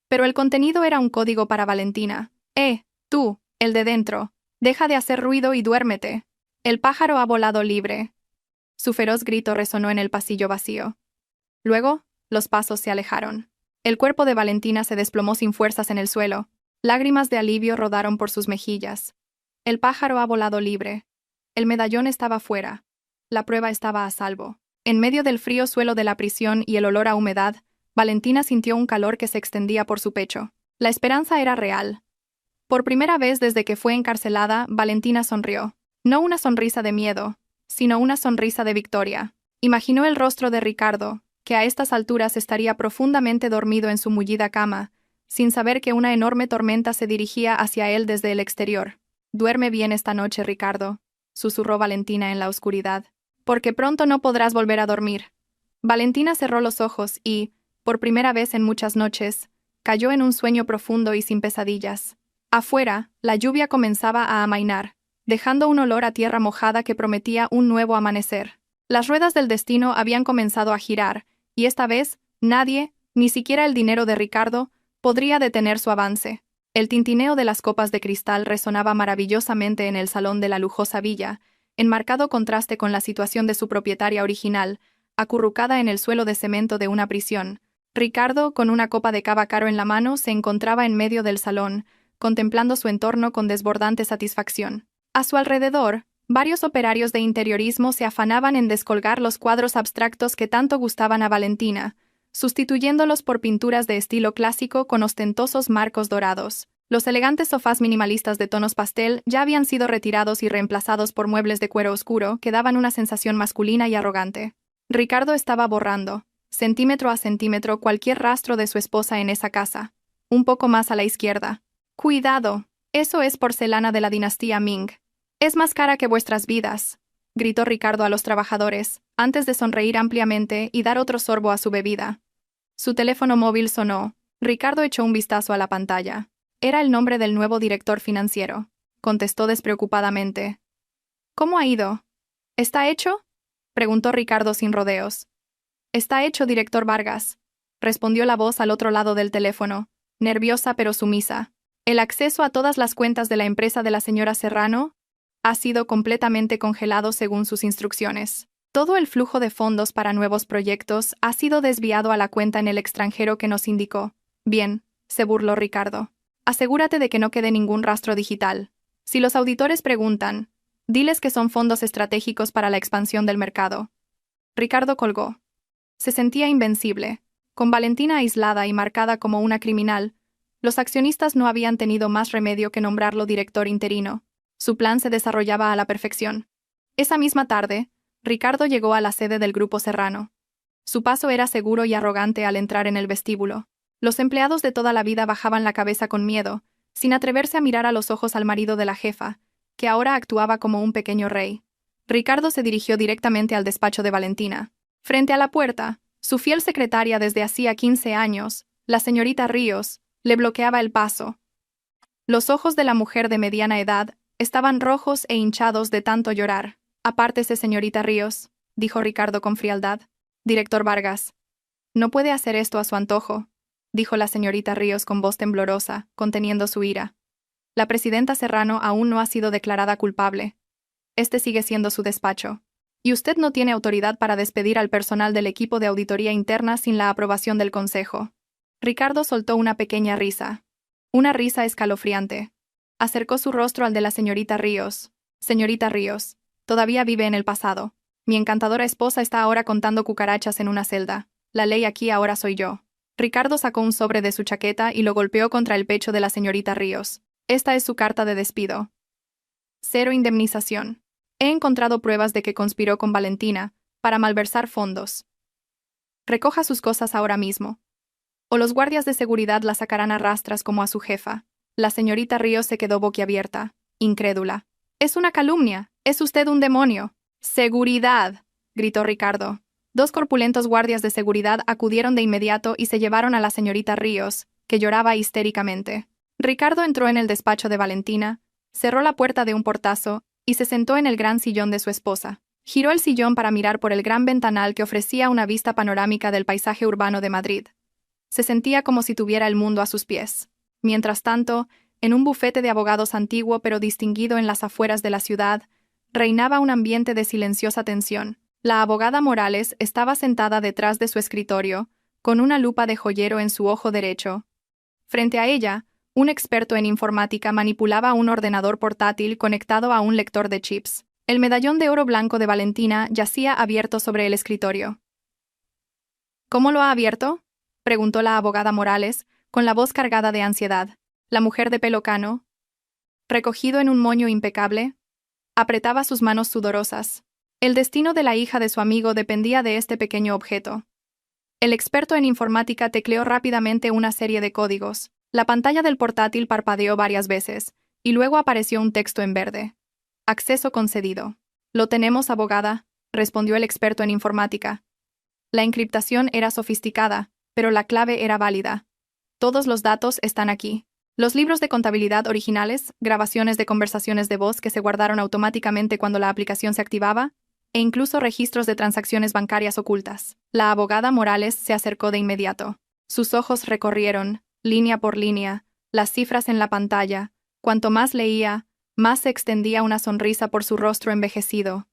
Pero el contenido era un código para Valentina. Tú, el de dentro, deja de hacer ruido y duérmete. El pájaro ha volado libre. Su feroz grito resonó en el pasillo vacío. Luego, los pasos se alejaron. El cuerpo de Valentina se desplomó sin fuerzas en el suelo. Lágrimas de alivio rodaron por sus mejillas. El pájaro ha volado libre. El medallón estaba fuera. La prueba estaba a salvo. En medio del frío suelo de la prisión y el olor a humedad, Valentina sintió un calor que se extendía por su pecho. La esperanza era real. Por primera vez desde que fue encarcelada, Valentina sonrió. No una sonrisa de miedo, sino una sonrisa de victoria. Imaginó el rostro de Ricardo, que a estas alturas estaría profundamente dormido en su mullida cama, sin saber que una enorme tormenta se dirigía hacia él desde el exterior. «Duerme bien esta noche, Ricardo», susurró Valentina en la oscuridad, «porque pronto no podrás volver a dormir». Valentina cerró los ojos y, por primera vez en muchas noches, cayó en un sueño profundo y sin pesadillas. Afuera, la lluvia comenzaba a amainar, dejando un olor a tierra mojada que prometía un nuevo amanecer. Las ruedas del destino habían comenzado a girar, y esta vez, nadie, ni siquiera el dinero de Ricardo, podría detener su avance. El tintineo de las copas de cristal resonaba maravillosamente en el salón de la lujosa villa, en marcado contraste con la situación de su propietaria original, acurrucada en el suelo de cemento de una prisión. Ricardo, con una copa de cava caro en la mano, se encontraba en medio del salón, contemplando su entorno con desbordante satisfacción. A su alrededor, varios operarios de interiorismo se afanaban en descolgar los cuadros abstractos que tanto gustaban a Valentina, sustituyéndolos por pinturas de estilo clásico con ostentosos marcos dorados. Los elegantes sofás minimalistas de tonos pastel ya habían sido retirados y reemplazados por muebles de cuero oscuro que daban una sensación masculina y arrogante. Ricardo estaba borrando, centímetro a centímetro, cualquier rastro de su esposa en esa casa. Un poco más a la izquierda. «Cuidado, eso es porcelana de la dinastía Ming. Es más cara que vuestras vidas», gritó Ricardo a los trabajadores, antes de sonreír ampliamente y dar otro sorbo a su bebida. Su teléfono móvil sonó. Ricardo echó un vistazo a la pantalla. Era el nombre del nuevo director financiero. Contestó despreocupadamente. «¿Cómo ha ido? ¿Está hecho?», preguntó Ricardo sin rodeos. «Está hecho, director Vargas», respondió la voz al otro lado del teléfono, nerviosa pero sumisa. «El acceso a todas las cuentas de la empresa de la señora Serrano ha sido completamente congelado según sus instrucciones. Todo el flujo de fondos para nuevos proyectos ha sido desviado a la cuenta en el extranjero que nos indicó». «Bien», se burló Ricardo. «Asegúrate de que no quede ningún rastro digital. Si los auditores preguntan, diles que son fondos estratégicos para la expansión del mercado». Ricardo colgó. Se sentía invencible. Con Valentina aislada y marcada como una criminal, Los accionistas no habían tenido más remedio que nombrarlo director interino. Su plan se desarrollaba a la perfección. Esa misma tarde, Ricardo llegó a la sede del Grupo Serrano. Su paso era seguro y arrogante al entrar en el vestíbulo. Los empleados de toda la vida bajaban la cabeza con miedo, sin atreverse a mirar a los ojos al marido de la jefa, que ahora actuaba como un pequeño rey. Ricardo se dirigió directamente al despacho de Valentina. Frente a la puerta, su fiel secretaria desde hacía 15 años, la señorita Ríos, le bloqueaba el paso. Los ojos de la mujer de mediana edad estaban rojos e hinchados de tanto llorar. «Apártese, señorita Ríos», dijo Ricardo con frialdad. «Director Vargas, no puede hacer esto a su antojo», dijo la señorita Ríos con voz temblorosa, conteniendo su ira. «La presidenta Serrano aún no ha sido declarada culpable. Este sigue siendo su despacho. Y usted no tiene autoridad para despedir al personal del equipo de auditoría interna sin la aprobación del Consejo». Ricardo soltó una pequeña risa. Una risa escalofriante. Acercó su rostro al de la señorita Ríos. «Señorita Ríos, todavía vive en el pasado. Mi encantadora esposa está ahora contando cucarachas en una celda. La ley aquí ahora soy yo». Ricardo sacó un sobre de su chaqueta y lo golpeó contra el pecho de la señorita Ríos. «Esta es su carta de despido. 0 indemnización. He encontrado pruebas de que conspiró con Valentina para malversar fondos. Recoja sus cosas ahora mismo, o los guardias de seguridad la sacarán a rastras como a su jefa». La señorita Ríos se quedó boquiabierta, incrédula. «Es una calumnia. Es usted un demonio». «¡Seguridad!», gritó Ricardo. 2 corpulentos guardias de seguridad acudieron de inmediato y se llevaron a la señorita Ríos, que lloraba histéricamente. Ricardo entró en el despacho de Valentina, cerró la puerta de un portazo y se sentó en el gran sillón de su esposa. Giró el sillón para mirar por el gran ventanal que ofrecía una vista panorámica del paisaje urbano de Madrid. Se sentía como si tuviera el mundo a sus pies. Mientras tanto, en un bufete de abogados antiguo pero distinguido en las afueras de la ciudad, reinaba un ambiente de silenciosa tensión. La abogada Morales estaba sentada detrás de su escritorio, con una lupa de joyero en su ojo derecho. Frente a ella, un experto en informática manipulaba un ordenador portátil conectado a un lector de chips. El medallón de oro blanco de Valentina yacía abierto sobre el escritorio. «¿Cómo lo ha abierto?», preguntó la abogada Morales, con la voz cargada de ansiedad. La mujer de pelo cano, recogido en un moño impecable, apretaba sus manos sudorosas. El destino de la hija de su amigo dependía de este pequeño objeto. El experto en informática tecleó rápidamente una serie de códigos. La pantalla del portátil parpadeó varias veces, y luego apareció un texto en verde. «Acceso concedido». «Lo tenemos, abogada», respondió el experto en informática. La encriptación era sofisticada, pero la clave era válida. «Todos los datos están aquí. Los libros de contabilidad originales, grabaciones de conversaciones de voz que se guardaron automáticamente cuando la aplicación se activaba, e incluso registros de transacciones bancarias ocultas». La abogada Morales se acercó de inmediato. Sus ojos recorrieron, línea por línea, las cifras en la pantalla. Cuanto más leía, más se extendía una sonrisa por su rostro envejecido.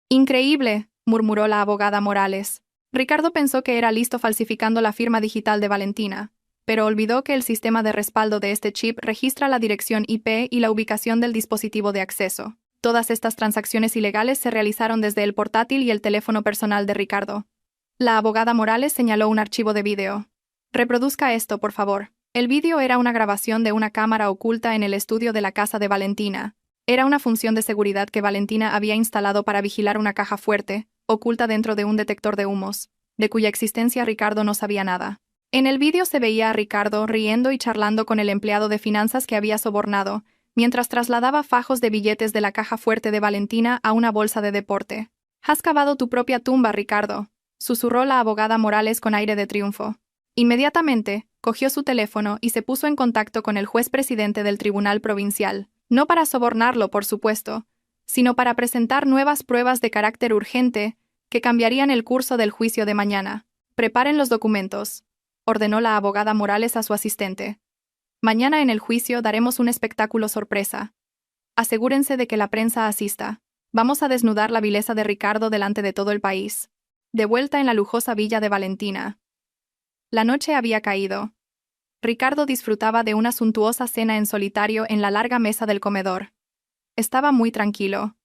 «Increíble», murmuró la abogada Morales. Ricardo pensó que era listo falsificando la firma digital de Valentina, pero olvidó que el sistema de respaldo de este chip registra la dirección IP y la ubicación del dispositivo de acceso. Todas estas transacciones ilegales se realizaron desde el portátil y el teléfono personal de Ricardo. La abogada Morales señaló un archivo de vídeo. «Reproduzca esto, por favor». El vídeo era una grabación de una cámara oculta en el estudio de la casa de Valentina. Era una función de seguridad que Valentina había instalado para vigilar una caja fuerte, oculta dentro de un detector de humos, de cuya existencia Ricardo no sabía nada. En el vídeo se veía a Ricardo riendo y charlando con el empleado de finanzas que había sobornado, mientras trasladaba fajos de billetes de la caja fuerte de Valentina a una bolsa de deporte. «Has cavado tu propia tumba, Ricardo», susurró la abogada Morales con aire de triunfo. Inmediatamente, cogió su teléfono y se puso en contacto con el juez presidente del Tribunal Provincial, no para sobornarlo, por supuesto, sino para presentar nuevas pruebas de carácter urgente que cambiarían el curso del juicio de mañana. «Preparen los documentos», ordenó la abogada Morales a su asistente. «Mañana en el juicio daremos un espectáculo sorpresa. Asegúrense de que la prensa asista. Vamos a desnudar la vileza de Ricardo delante de todo el país». De vuelta en la lujosa villa de Valentina. La noche había caído. Ricardo disfrutaba de una suntuosa cena en solitario en la larga mesa del comedor. Estaba muy tranquilo.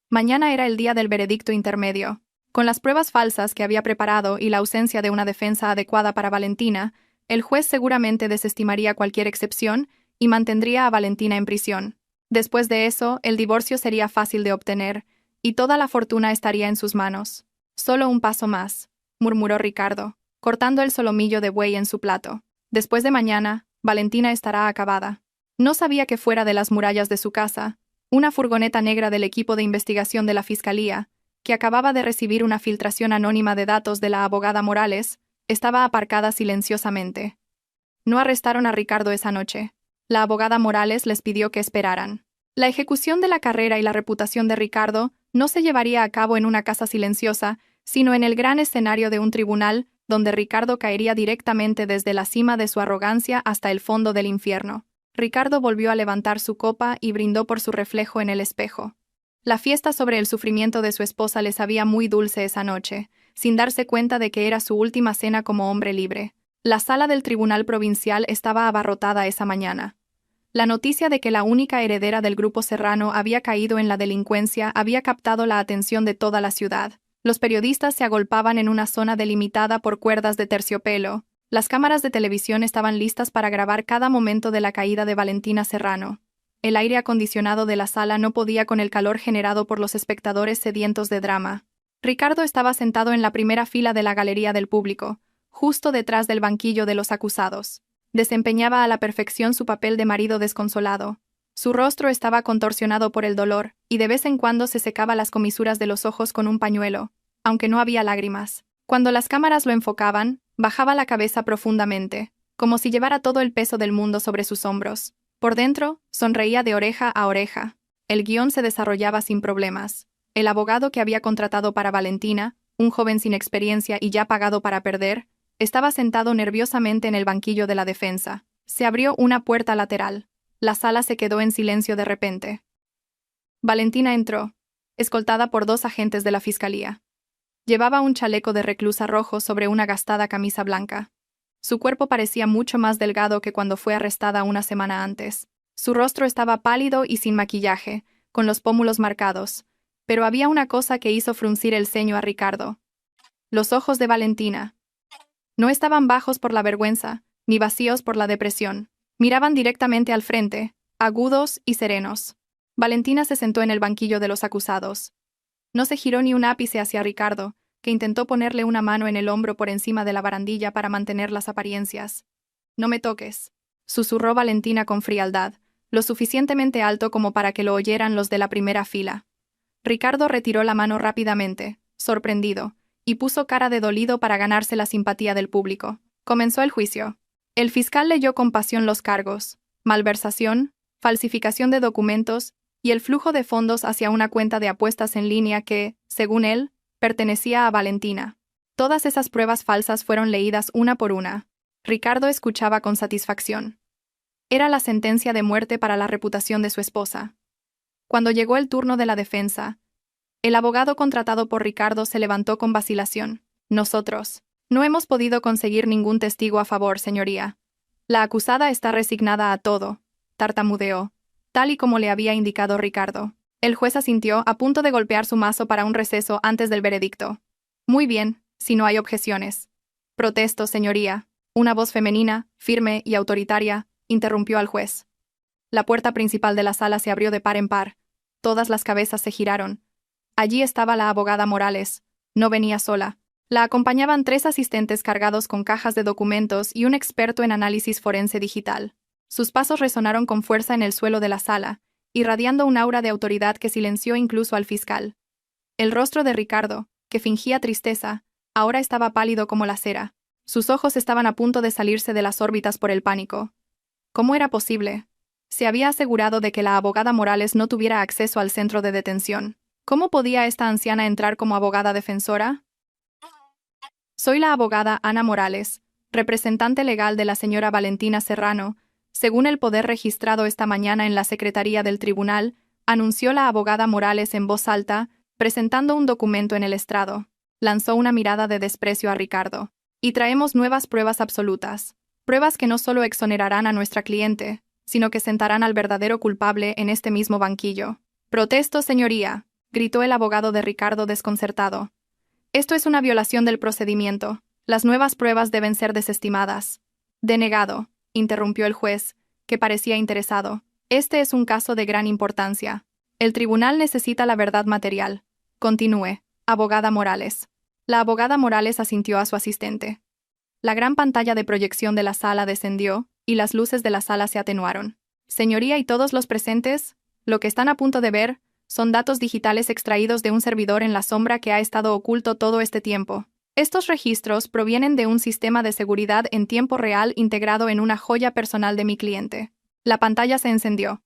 Mañana era el día del veredicto intermedio. Con las pruebas falsas que había preparado y la ausencia de una defensa adecuada para Valentina, El juez seguramente desestimaría cualquier excepción y mantendría a Valentina en prisión. Después de eso, el divorcio sería fácil de obtener, y toda la fortuna estaría en sus manos. Solo un paso más, murmuró Ricardo, cortando el solomillo de buey en su plato. Después de mañana, Valentina estará acabada. No sabía que fuera de las murallas de su casa, una furgoneta negra del equipo de investigación de la Fiscalía, que acababa de recibir una filtración anónima de datos de la abogada Morales, estaba aparcada silenciosamente. No arrestaron a Ricardo esa noche. La abogada Morales les pidió que esperaran. La ejecución de la carrera y la reputación de Ricardo no se llevaría a cabo en una casa silenciosa, sino en el gran escenario de un tribunal, donde Ricardo caería directamente desde la cima de su arrogancia hasta el fondo del infierno. Ricardo volvió a levantar su copa y brindó por su reflejo en el espejo. La fiesta sobre el sufrimiento de su esposa le sabía muy dulce esa noche, sin darse cuenta de que era su última cena como hombre libre. La sala del Tribunal Provincial estaba abarrotada esa mañana. La noticia de que la única heredera del grupo Serrano había caído en la delincuencia había captado la atención de toda la ciudad. Los periodistas se agolpaban en una zona delimitada por cuerdas de terciopelo. Las cámaras de televisión estaban listas para grabar cada momento de la caída de Valentina Serrano. El aire acondicionado de la sala no podía con el calor generado por los espectadores sedientos de drama. Ricardo estaba sentado en la primera fila de la galería del público, justo detrás del banquillo de los acusados. Desempeñaba a la perfección su papel de marido desconsolado. Su rostro estaba contorsionado por el dolor, y de vez en cuando se secaba las comisuras de los ojos con un pañuelo, aunque no había lágrimas. Cuando las cámaras lo enfocaban, bajaba la cabeza profundamente, como si llevara todo el peso del mundo sobre sus hombros. Por dentro, sonreía de oreja a oreja. El guión se desarrollaba sin problemas. El abogado que había contratado para Valentina, un joven sin experiencia y ya pagado para perder, estaba sentado nerviosamente en el banquillo de la defensa. Se abrió una puerta lateral. La sala se quedó en silencio de repente. Valentina entró, escoltada por 2 agentes de la Fiscalía. Llevaba un chaleco de reclusa rojo sobre una gastada camisa blanca. Su cuerpo parecía mucho más delgado que cuando fue arrestada una semana antes. Su rostro estaba pálido y sin maquillaje, con los pómulos marcados, pero había una cosa que hizo fruncir el ceño a Ricardo. Los ojos de Valentina. No estaban bajos por la vergüenza, ni vacíos por la depresión. Miraban directamente al frente, agudos y serenos. Valentina se sentó en el banquillo de los acusados. No se giró ni un ápice hacia Ricardo, que intentó ponerle una mano en el hombro por encima de la barandilla para mantener las apariencias. «No me toques», susurró Valentina con frialdad, lo suficientemente alto como para que lo oyeran los de la primera fila. Ricardo retiró la mano rápidamente, sorprendido, y puso cara de dolido para ganarse la simpatía del público. Comenzó el juicio. El fiscal leyó con pasión los cargos: malversación, falsificación de documentos y el flujo de fondos hacia una cuenta de apuestas en línea que, según él, pertenecía a Valentina. Todas esas pruebas falsas fueron leídas una por una. Ricardo escuchaba con satisfacción. Era la sentencia de muerte para la reputación de su esposa. Cuando llegó el turno de la defensa, el abogado contratado por Ricardo se levantó con vacilación. «Nosotros no hemos podido conseguir ningún testigo a favor, señoría. La acusada está resignada a todo», tartamudeó, tal y como le había indicado Ricardo. El juez asintió, a punto de golpear su mazo para un receso antes del veredicto. «Muy bien, si no hay objeciones». «Protesto, señoría». Una voz femenina, firme y autoritaria, interrumpió al juez. La puerta principal de la sala se abrió de par en par. Todas las cabezas se giraron. Allí estaba la abogada Morales. No venía sola. La acompañaban 3 asistentes cargados con cajas de documentos y un experto en análisis forense digital. Sus pasos resonaron con fuerza en el suelo de la sala, irradiando un aura de autoridad que silenció incluso al fiscal. El rostro de Ricardo, que fingía tristeza, ahora estaba pálido como la cera. Sus ojos estaban a punto de salirse de las órbitas por el pánico. ¿Cómo era posible? Se había asegurado de que la abogada Morales no tuviera acceso al centro de detención. ¿Cómo podía esta anciana entrar como abogada defensora? «Soy la abogada Ana Morales, representante legal de la señora Valentina Serrano», según el poder registrado esta mañana en la secretaría del tribunal, anunció la abogada Morales en voz alta, presentando un documento en el estrado. Lanzó una mirada de desprecio a Ricardo. «Y traemos nuevas pruebas absolutas. Pruebas que no solo exonerarán a nuestra cliente, sino que sentarán al verdadero culpable en este mismo banquillo». «Protesto, señoría», gritó el abogado de Ricardo desconcertado. «Esto es una violación del procedimiento. Las nuevas pruebas deben ser desestimadas». Denegado, interrumpió el juez, que parecía interesado. Este es un caso de gran importancia. El tribunal necesita la verdad material. Continúe, abogada Morales. La abogada Morales asintió a su asistente. La gran pantalla de proyección de la sala descendió, y las luces de la sala se atenuaron. Señoría y todos los presentes, lo que están a punto de ver, son datos digitales extraídos de un servidor en la sombra que ha estado oculto todo este tiempo. Estos registros provienen de un sistema de seguridad en tiempo real integrado en una joya personal de mi cliente. La pantalla se encendió.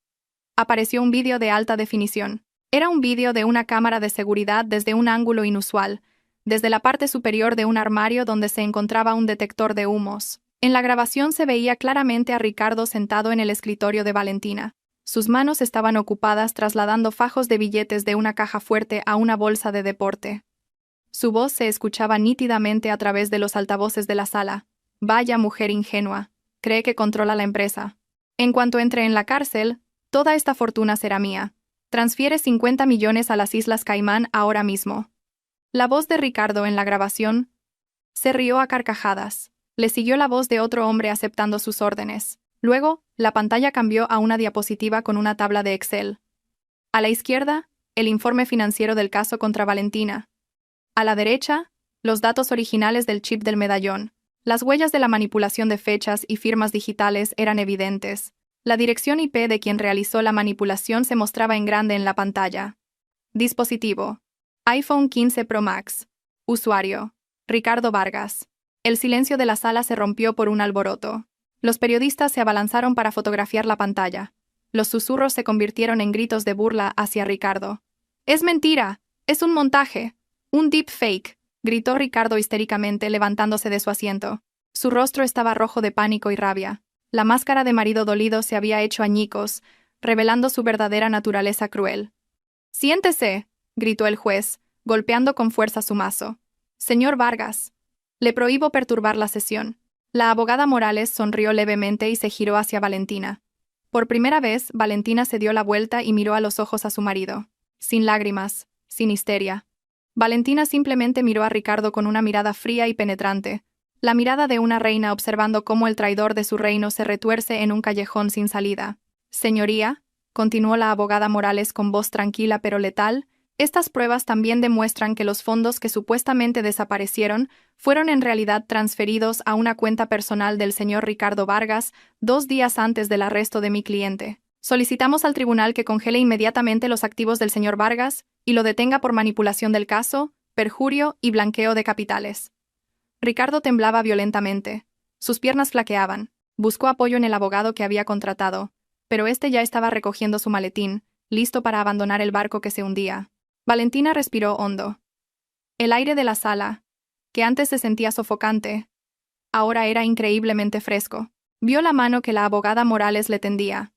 Apareció un vídeo de alta definición. Era un vídeo de una cámara de seguridad desde un ángulo inusual, desde la parte superior de un armario donde se encontraba un detector de humos. En la grabación se veía claramente a Ricardo sentado en el escritorio de Valentina. Sus manos estaban ocupadas trasladando fajos de billetes de una caja fuerte a una bolsa de deporte. Su voz se escuchaba nítidamente a través de los altavoces de la sala. Vaya mujer ingenua. Cree que controla la empresa. En cuanto entre en la cárcel, toda esta fortuna será mía. Transfiere 50 millones a las Islas Caimán ahora mismo. La voz de Ricardo en la grabación se rió a carcajadas. Le siguió la voz de otro hombre aceptando sus órdenes. Luego, la pantalla cambió a una diapositiva con una tabla de Excel. A la izquierda, el informe financiero del caso contra Valentina. A la derecha, los datos originales del chip del medallón. Las huellas de la manipulación de fechas y firmas digitales eran evidentes. La dirección IP de quien realizó la manipulación se mostraba en grande en la pantalla. Dispositivo: iPhone 15 Pro Max. Usuario: Ricardo Vargas. El silencio de la sala se rompió por un alboroto. Los periodistas se abalanzaron para fotografiar la pantalla. Los susurros se convirtieron en gritos de burla hacia Ricardo. ¡Es mentira! ¡Es un montaje! ¡Un deepfake!, gritó Ricardo histéricamente levantándose de su asiento. Su rostro estaba rojo de pánico y rabia. La máscara de marido dolido se había hecho añicos, revelando su verdadera naturaleza cruel. «¡Siéntese!», gritó el juez, golpeando con fuerza su mazo. «Señor Vargas, le prohíbo perturbar la sesión». La abogada Morales sonrió levemente y se giró hacia Valentina. Por primera vez, Valentina se dio la vuelta y miró a los ojos a su marido. Sin lágrimas, sin histeria. Valentina simplemente miró a Ricardo con una mirada fría y penetrante, la mirada de una reina observando cómo el traidor de su reino se retuerce en un callejón sin salida. «Señoría», continuó la abogada Morales con voz tranquila pero letal, «estas pruebas también demuestran que los fondos que supuestamente desaparecieron fueron en realidad transferidos a una cuenta personal del señor Ricardo Vargas 2 días antes del arresto de mi cliente. Solicitamos al tribunal que congele inmediatamente los activos del señor Vargas y lo detenga por manipulación del caso, perjurio y blanqueo de capitales». Ricardo temblaba violentamente. Sus piernas flaqueaban. Buscó apoyo en el abogado que había contratado, pero este ya estaba recogiendo su maletín, listo para abandonar el barco que se hundía. Valentina respiró hondo. El aire de la sala, que antes se sentía sofocante, ahora era increíblemente fresco. Vio la mano que la abogada Morales le tendía.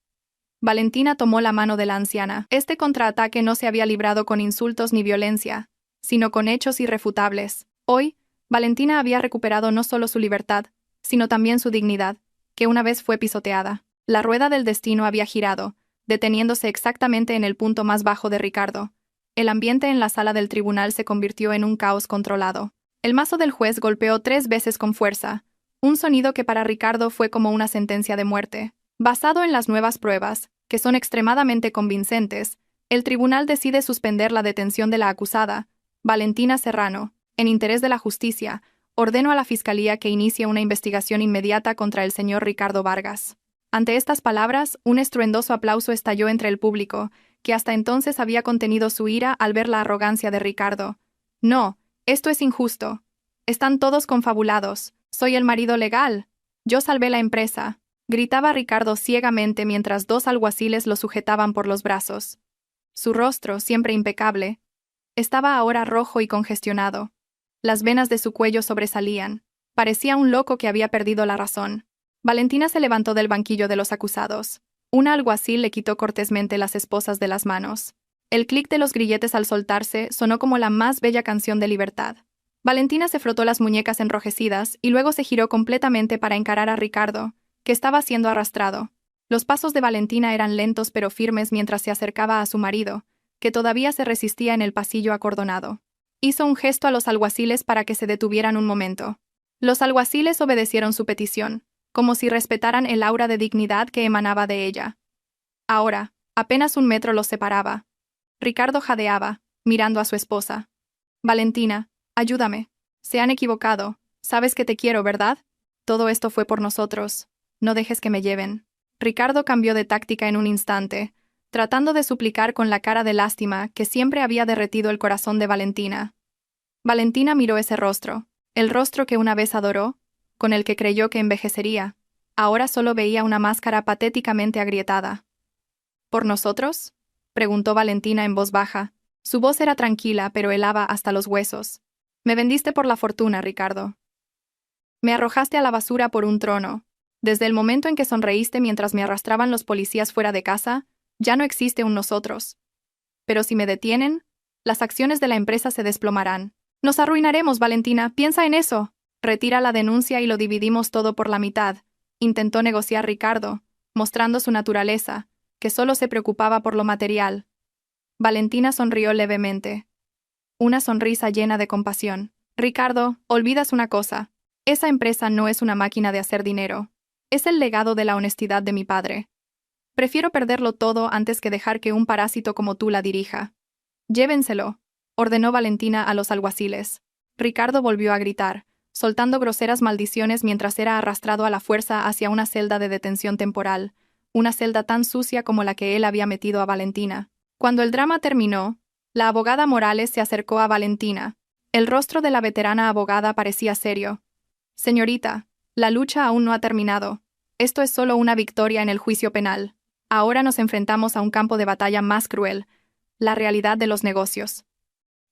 Valentina tomó la mano de la anciana. Este contraataque no se había librado con insultos ni violencia, sino con hechos irrefutables. Hoy, Valentina había recuperado no solo su libertad, sino también su dignidad, que una vez fue pisoteada. La rueda del destino había girado, deteniéndose exactamente en el punto más bajo de Ricardo. El ambiente en la sala del tribunal se convirtió en un caos controlado. El mazo del juez golpeó 3 veces con fuerza, un sonido que para Ricardo fue como una sentencia de muerte. Basado en las nuevas pruebas, que son extremadamente convincentes, el tribunal decide suspender la detención de la acusada, Valentina Serrano. En interés de la justicia, ordeno a la Fiscalía que inicie una investigación inmediata contra el señor Ricardo Vargas. Ante estas palabras, un estruendoso aplauso estalló entre el público, que hasta entonces había contenido su ira al ver la arrogancia de Ricardo. «No, esto es injusto. Están todos confabulados. Soy el marido legal. Yo salvé la empresa», gritaba Ricardo ciegamente mientras 2 alguaciles lo sujetaban por los brazos. Su rostro, siempre impecable, estaba ahora rojo y congestionado. Las venas de su cuello sobresalían. Parecía un loco que había perdido la razón. Valentina se levantó del banquillo de los acusados. Una alguacil le quitó cortésmente las esposas de las manos. El clic de los grilletes al soltarse sonó como la más bella canción de libertad. Valentina se frotó las muñecas enrojecidas y luego se giró completamente para encarar a Ricardo, que estaba siendo arrastrado. Los pasos de Valentina eran lentos pero firmes mientras se acercaba a su marido, que todavía se resistía en el pasillo acordonado. Hizo un gesto a los alguaciles para que se detuvieran un momento. Los alguaciles obedecieron su petición. como si respetaran el aura de dignidad que emanaba de ella. Ahora, apenas 1 metro los separaba. Ricardo jadeaba, mirando a su esposa. Valentina, ayúdame. Se han equivocado. Sabes que te quiero, ¿verdad? Todo esto fue por nosotros. No dejes que me lleven. Ricardo cambió de táctica en un instante, tratando de suplicar con la cara de lástima que siempre había derretido el corazón de Valentina. Valentina miró ese rostro, el rostro que una vez adoró, con el que creyó que envejecería. Ahora solo veía una máscara patéticamente agrietada. ¿Por nosotros?, preguntó Valentina en voz baja. Su voz era tranquila, pero helaba hasta los huesos. Me vendiste por la fortuna, Ricardo. Me arrojaste a la basura por un trono. Desde el momento en que sonreíste mientras me arrastraban los policías fuera de casa, ya no existe un nosotros. Pero si me detienen, las acciones de la empresa se desplomarán. Nos arruinaremos, Valentina, piensa en eso. Retira la denuncia y lo dividimos todo por la mitad, intentó negociar Ricardo, mostrando su naturaleza, que solo se preocupaba por lo material. Valentina sonrió levemente. Una sonrisa llena de compasión. Ricardo, olvidas una cosa. Esa empresa no es una máquina de hacer dinero. Es el legado de la honestidad de mi padre. Prefiero perderlo todo antes que dejar que un parásito como tú la dirija. Llévenselo, ordenó Valentina a los alguaciles. Ricardo volvió a gritar, soltando groseras maldiciones mientras era arrastrado a la fuerza hacia una celda de detención temporal, una celda tan sucia como la que él había metido a Valentina. Cuando el drama terminó, la abogada Morales se acercó a Valentina. El rostro de la veterana abogada parecía serio. Señorita, la lucha aún no ha terminado. Esto es solo una victoria en el juicio penal. Ahora nos enfrentamos a un campo de batalla más cruel, la realidad de los negocios.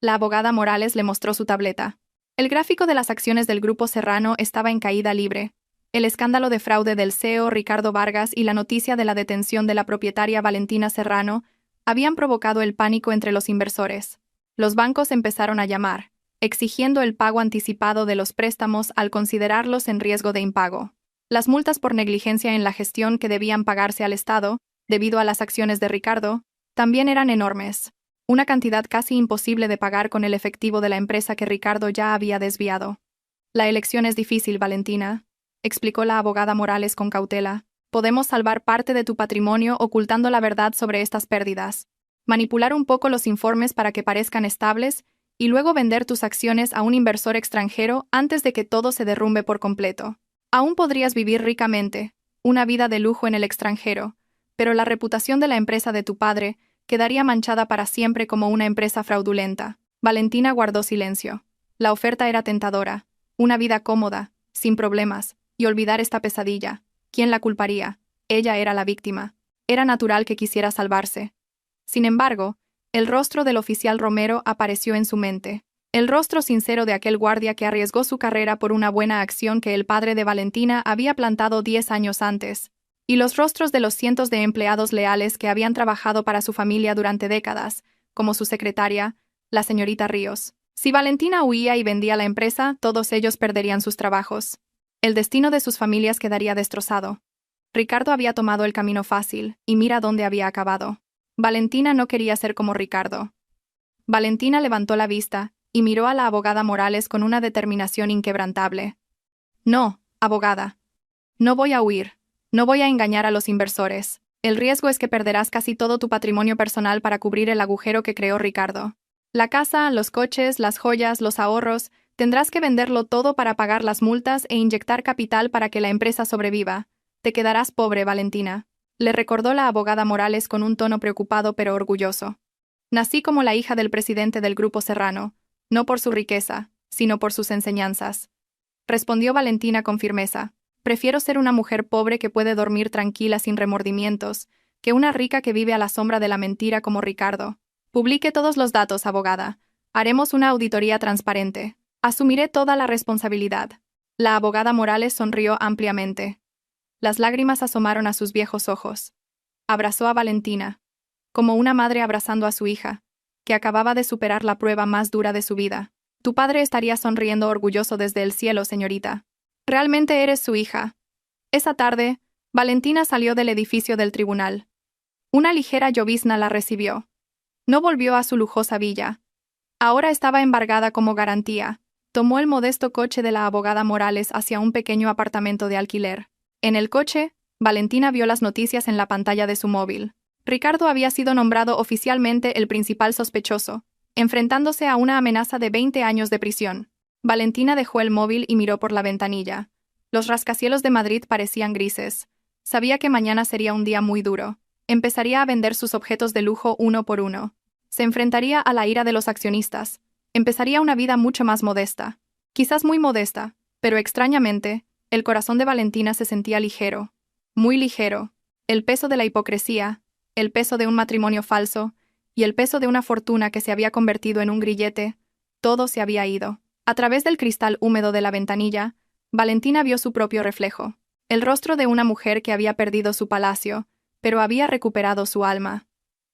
La abogada Morales le mostró su tableta. El gráfico de las acciones del Grupo Serrano estaba en caída libre. El escándalo de fraude del CEO Ricardo Vargas y la noticia de la detención de la propietaria Valentina Serrano habían provocado el pánico entre los inversores. Los bancos empezaron a llamar, exigiendo el pago anticipado de los préstamos al considerarlos en riesgo de impago. Las multas por negligencia en la gestión que debían pagarse al Estado, debido a las acciones de Ricardo, también eran enormes. Una cantidad casi imposible de pagar con el efectivo de la empresa que Ricardo ya había desviado. La elección es difícil, Valentina, explicó la abogada Morales con cautela. Podemos salvar parte de tu patrimonio ocultando la verdad sobre estas pérdidas. Manipular un poco los informes para que parezcan estables y luego vender tus acciones a un inversor extranjero antes de que todo se derrumbe por completo. Aún podrías vivir ricamente, una vida de lujo en el extranjero, pero la reputación de la empresa de tu padre quedaría manchada para siempre como una empresa fraudulenta. Valentina guardó silencio. La oferta era tentadora, una vida cómoda, sin problemas, y olvidar esta pesadilla. ¿Quién la culparía? Ella era la víctima. Era natural que quisiera salvarse. Sin embargo, el rostro del oficial Romero apareció en su mente. El rostro sincero de aquel guardia que arriesgó su carrera por una buena acción que el padre de Valentina había plantado 10 años antes. Y los rostros de los cientos de empleados leales que habían trabajado para su familia durante décadas, como su secretaria, la señorita Ríos. Si Valentina huía y vendía la empresa, todos ellos perderían sus trabajos. El destino de sus familias quedaría destrozado. Ricardo había tomado el camino fácil, y mira dónde había acabado. Valentina no quería ser como Ricardo. Valentina levantó la vista y miró a la abogada Morales con una determinación inquebrantable. No, abogada. No voy a huir. No voy a engañar a los inversores. El riesgo es que perderás casi todo tu patrimonio personal para cubrir el agujero que creó Ricardo. La casa, los coches, las joyas, los ahorros, tendrás que venderlo todo para pagar las multas e inyectar capital para que la empresa sobreviva. Te quedarás pobre, Valentina, le recordó la abogada Morales con un tono preocupado pero orgulloso. Nací como la hija del presidente del Grupo Serrano, no por su riqueza, sino por sus enseñanzas. Respondió Valentina con firmeza. Prefiero ser una mujer pobre que puede dormir tranquila sin remordimientos, que una rica que vive a la sombra de la mentira como Ricardo. Publique todos los datos, abogada. Haremos una auditoría transparente. Asumiré toda la responsabilidad. La abogada Morales sonrió ampliamente. Las lágrimas asomaron a sus viejos ojos. Abrazó a Valentina, como una madre abrazando a su hija, que acababa de superar la prueba más dura de su vida. Tu padre estaría sonriendo orgulloso desde el cielo, señorita. Realmente eres su hija. Esa tarde, Valentina salió del edificio del tribunal. Una ligera llovizna la recibió. No volvió a su lujosa villa. Ahora estaba embargada como garantía. Tomó el modesto coche de la abogada Morales hacia un pequeño apartamento de alquiler. En el coche, Valentina vio las noticias en la pantalla de su móvil. Ricardo había sido nombrado oficialmente el principal sospechoso, enfrentándose a una amenaza de 20 años de prisión. Valentina dejó el móvil y miró por la ventanilla. Los rascacielos de Madrid parecían grises. Sabía que mañana sería un día muy duro. Empezaría a vender sus objetos de lujo uno por uno. Se enfrentaría a la ira de los accionistas. Empezaría una vida mucho más modesta. Quizás muy modesta, pero extrañamente, el corazón de Valentina se sentía ligero. Muy ligero. El peso de la hipocresía, el peso de un matrimonio falso, y el peso de una fortuna que se había convertido en un grillete, todo se había ido. A través del cristal húmedo de la ventanilla, Valentina vio su propio reflejo. El rostro de una mujer que había perdido su palacio, pero había recuperado su alma.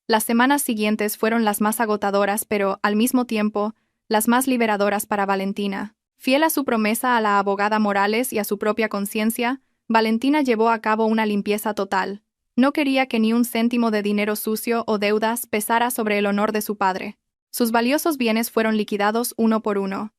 Las semanas siguientes fueron las más agotadoras, pero, al mismo tiempo, las más liberadoras para Valentina. Fiel a su promesa a la abogada Morales y a su propia conciencia, Valentina llevó a cabo una limpieza total. No quería que ni un céntimo de dinero sucio o deudas pesara sobre el honor de su padre. Sus valiosos bienes fueron liquidados uno por uno.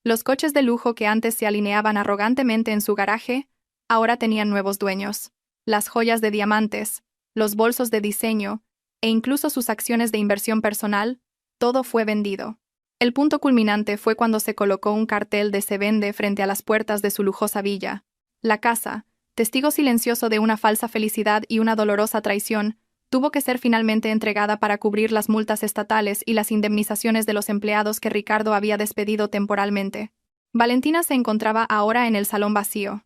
Los coches de lujo que antes se alineaban arrogantemente en su garaje, ahora tenían nuevos dueños. Las joyas de diamantes, los bolsos de diseño, e incluso sus acciones de inversión personal, todo fue vendido. El punto culminante fue cuando se colocó un cartel de "Se vende" frente a las puertas de su lujosa villa. La casa, testigo silencioso de una falsa felicidad y una dolorosa traición, tuvo que ser finalmente entregada para cubrir las multas estatales y las indemnizaciones de los empleados que Ricardo había despedido temporalmente. Valentina se encontraba ahora en el salón vacío.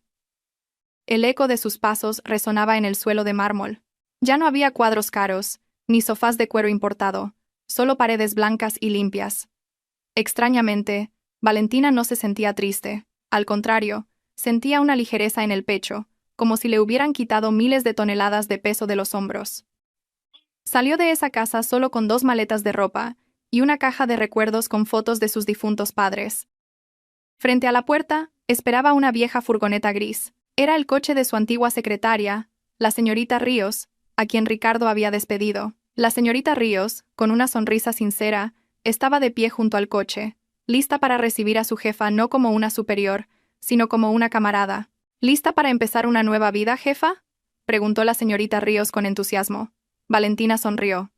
El eco de sus pasos resonaba en el suelo de mármol. Ya no había cuadros caros, ni sofás de cuero importado, solo paredes blancas y limpias. Extrañamente, Valentina no se sentía triste. Al contrario, sentía una ligereza en el pecho, como si le hubieran quitado miles de toneladas de peso de los hombros. Salió de esa casa solo con 2 maletas de ropa y una caja de recuerdos con fotos de sus difuntos padres. Frente a la puerta, esperaba una vieja furgoneta gris. Era el coche de su antigua secretaria, la señorita Ríos, a quien Ricardo había despedido. La señorita Ríos, con una sonrisa sincera, estaba de pie junto al coche, lista para recibir a su jefa no como una superior, sino como una camarada. ¿Lista para empezar una nueva vida, jefa?, preguntó la señorita Ríos con entusiasmo. Valentina sonrió.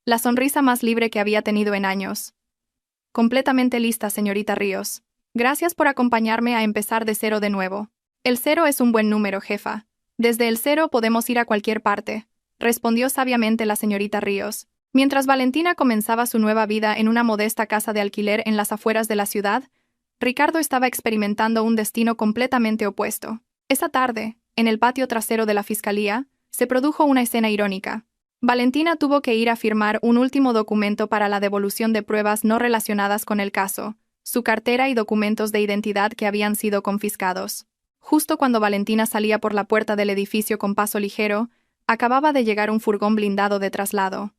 La sonrisa más libre que había tenido en años. Completamente lista, señorita Ríos. Gracias por acompañarme a empezar de cero de nuevo. El 0 es un buen número, jefa. Desde el 0 podemos ir a cualquier parte, respondió sabiamente la señorita Ríos. Mientras Valentina comenzaba su nueva vida en una modesta casa de alquiler en las afueras de la ciudad, Ricardo estaba experimentando un destino completamente opuesto. Esa tarde, en el patio trasero de la fiscalía, se produjo una escena irónica. Valentina tuvo que ir a firmar un último documento para la devolución de pruebas no relacionadas con el caso, su cartera y documentos de identidad que habían sido confiscados. Justo cuando Valentina salía por la puerta del edificio con paso ligero, acababa de llegar un furgón blindado de traslado.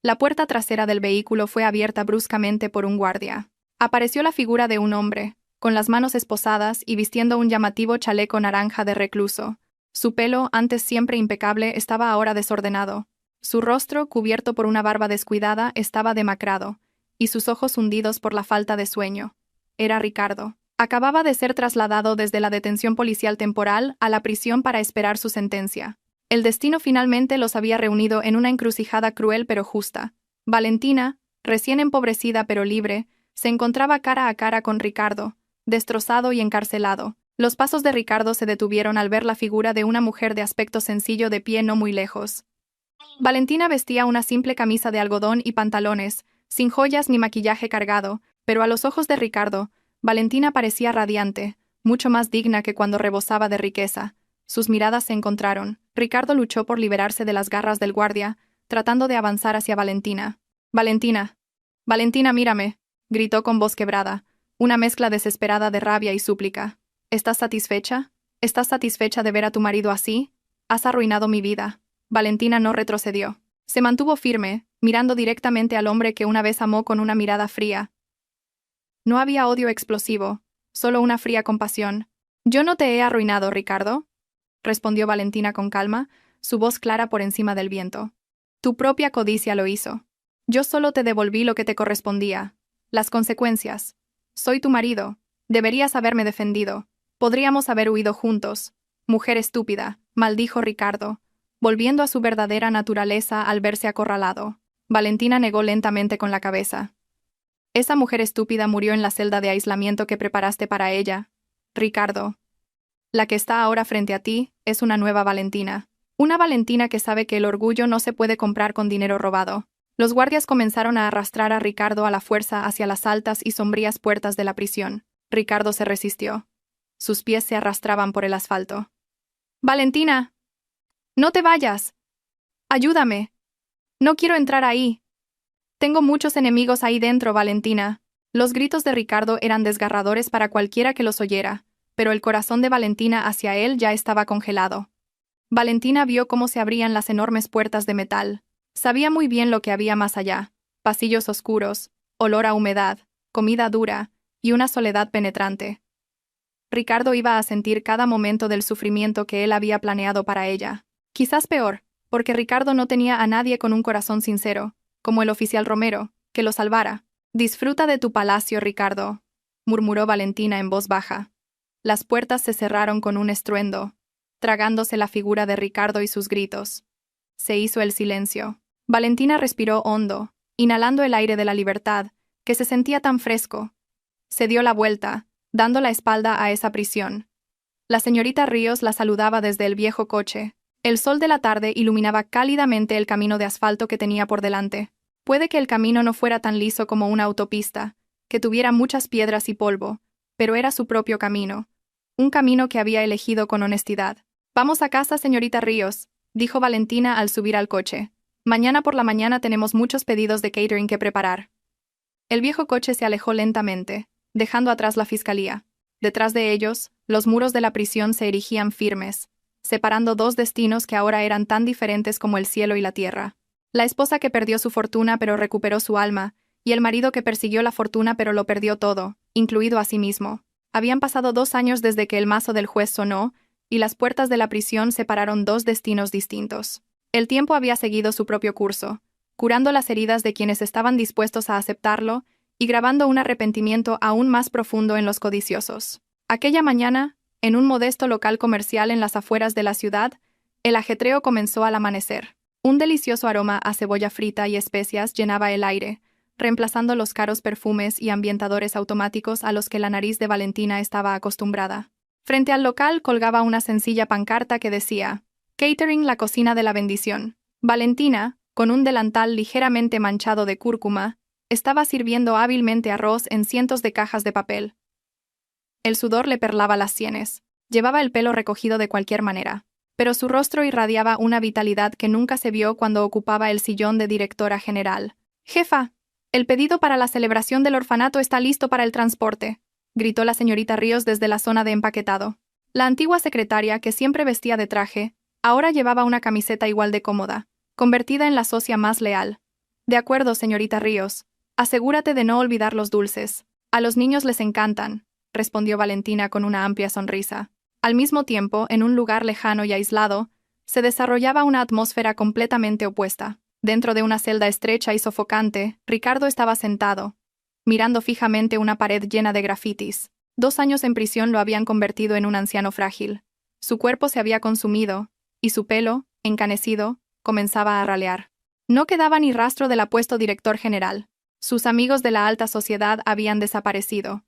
La puerta trasera del vehículo fue abierta bruscamente por un guardia. Apareció la figura de un hombre, con las manos esposadas y vistiendo un llamativo chaleco naranja de recluso. Su pelo, antes siempre impecable, estaba ahora desordenado. Su rostro, cubierto por una barba descuidada, estaba demacrado, y sus ojos hundidos por la falta de sueño. Era Ricardo. Acababa de ser trasladado desde la detención policial temporal a la prisión para esperar su sentencia. El destino finalmente los había reunido en una encrucijada cruel pero justa. Valentina, recién empobrecida pero libre, se encontraba cara a cara con Ricardo, destrozado y encarcelado. Los pasos de Ricardo se detuvieron al ver la figura de una mujer de aspecto sencillo de pie no muy lejos. Valentina vestía una simple camisa de algodón y pantalones, sin joyas ni maquillaje cargado, pero a los ojos de Ricardo, Valentina parecía radiante, mucho más digna que cuando rebosaba de riqueza. Sus miradas se encontraron. Ricardo luchó por liberarse de las garras del guardia, tratando de avanzar hacia Valentina. «Valentina. Valentina, mírame», gritó con voz quebrada, una mezcla desesperada de rabia y súplica. «¿Estás satisfecha? ¿Estás satisfecha de ver a tu marido así? Has arruinado mi vida». Valentina no retrocedió. Se mantuvo firme, mirando directamente al hombre que una vez amó con una mirada fría. No había odio explosivo, solo una fría compasión. «Yo no te he arruinado, Ricardo», respondió Valentina con calma, su voz clara por encima del viento. «Tu propia codicia lo hizo. Yo solo te devolví lo que te correspondía. Las consecuencias. Soy tu marido. Deberías haberme defendido. Podríamos haber huido juntos. Mujer estúpida, maldijo Ricardo, volviendo a su verdadera naturaleza al verse acorralado. Valentina negó lentamente con la cabeza. Esa mujer estúpida murió en la celda de aislamiento que preparaste para ella, Ricardo. La que está ahora frente a ti es una nueva Valentina. Una Valentina que sabe que el orgullo no se puede comprar con dinero robado. Los guardias comenzaron a arrastrar a Ricardo a la fuerza hacia las altas y sombrías puertas de la prisión. Ricardo se resistió. Sus pies se arrastraban por el asfalto. ¡Valentina! ¡No te vayas! ¡Ayúdame! No quiero entrar ahí. Tengo muchos enemigos ahí dentro, Valentina. Los gritos de Ricardo eran desgarradores para cualquiera que los oyera, pero el corazón de Valentina hacia él ya estaba congelado. Valentina vio cómo se abrían las enormes puertas de metal. Sabía muy bien lo que había más allá: pasillos oscuros, olor a humedad, comida dura y una soledad penetrante. Ricardo iba a sentir cada momento del sufrimiento que él había planeado para ella. Quizás peor, porque Ricardo no tenía a nadie con un corazón sincero, como el oficial Romero, que lo salvara. «Disfruta de tu palacio, Ricardo», murmuró Valentina en voz baja. Las puertas se cerraron con un estruendo, tragándose la figura de Ricardo y sus gritos. Se hizo el silencio. Valentina respiró hondo, inhalando el aire de la libertad, que se sentía tan fresco. Se dio la vuelta, dando la espalda a esa prisión. La señorita Ríos la saludaba desde el viejo coche. El sol de la tarde iluminaba cálidamente el camino de asfalto que tenía por delante. Puede que el camino no fuera tan liso como una autopista, que tuviera muchas piedras y polvo, pero era su propio camino. Un camino que había elegido con honestidad. «Vamos a casa, señorita Ríos», dijo Valentina al subir al coche. «Mañana por la mañana tenemos muchos pedidos de catering que preparar». El viejo coche se alejó lentamente, dejando atrás la fiscalía. Detrás de ellos, los muros de la prisión se erigían firmes, separando dos destinos que ahora eran tan diferentes como el cielo y la tierra. La esposa que perdió su fortuna pero recuperó su alma, y el marido que persiguió la fortuna pero lo perdió todo, incluido a sí mismo. Habían pasado 2 años desde que el mazo del juez sonó, y las puertas de la prisión separaron dos destinos distintos. El tiempo había seguido su propio curso, curando las heridas de quienes estaban dispuestos a aceptarlo y grabando un arrepentimiento aún más profundo en los codiciosos. Aquella mañana, en un modesto local comercial en las afueras de la ciudad, el ajetreo comenzó al amanecer. Un delicioso aroma a cebolla frita y especias llenaba el aire, reemplazando los caros perfumes y ambientadores automáticos a los que la nariz de Valentina estaba acostumbrada. Frente al local colgaba una sencilla pancarta que decía: «Catering, la cocina de la bendición». Valentina, con un delantal ligeramente manchado de cúrcuma, estaba sirviendo hábilmente arroz en cientos de cajas de papel. El sudor le perlaba las sienes. Llevaba el pelo recogido de cualquier manera, pero su rostro irradiaba una vitalidad que nunca se vio cuando ocupaba el sillón de directora general. «Jefa, el pedido para la celebración del orfanato está listo para el transporte», gritó la señorita Ríos desde la zona de empaquetado. La antigua secretaria, que siempre vestía de traje, ahora llevaba una camiseta igual de cómoda, convertida en la socia más leal. «De acuerdo, señorita Ríos. Asegúrate de no olvidar los dulces. A los niños les encantan», respondió Valentina con una amplia sonrisa. Al mismo tiempo, en un lugar lejano y aislado, se desarrollaba una atmósfera completamente opuesta. Dentro de una celda estrecha y sofocante, Ricardo estaba sentado, mirando fijamente una pared llena de grafitis. 2 años en prisión lo habían convertido en un anciano frágil. Su cuerpo se había consumido, y su pelo, encanecido, comenzaba a ralear. No quedaba ni rastro del apuesto director general. Sus amigos de la alta sociedad habían desaparecido.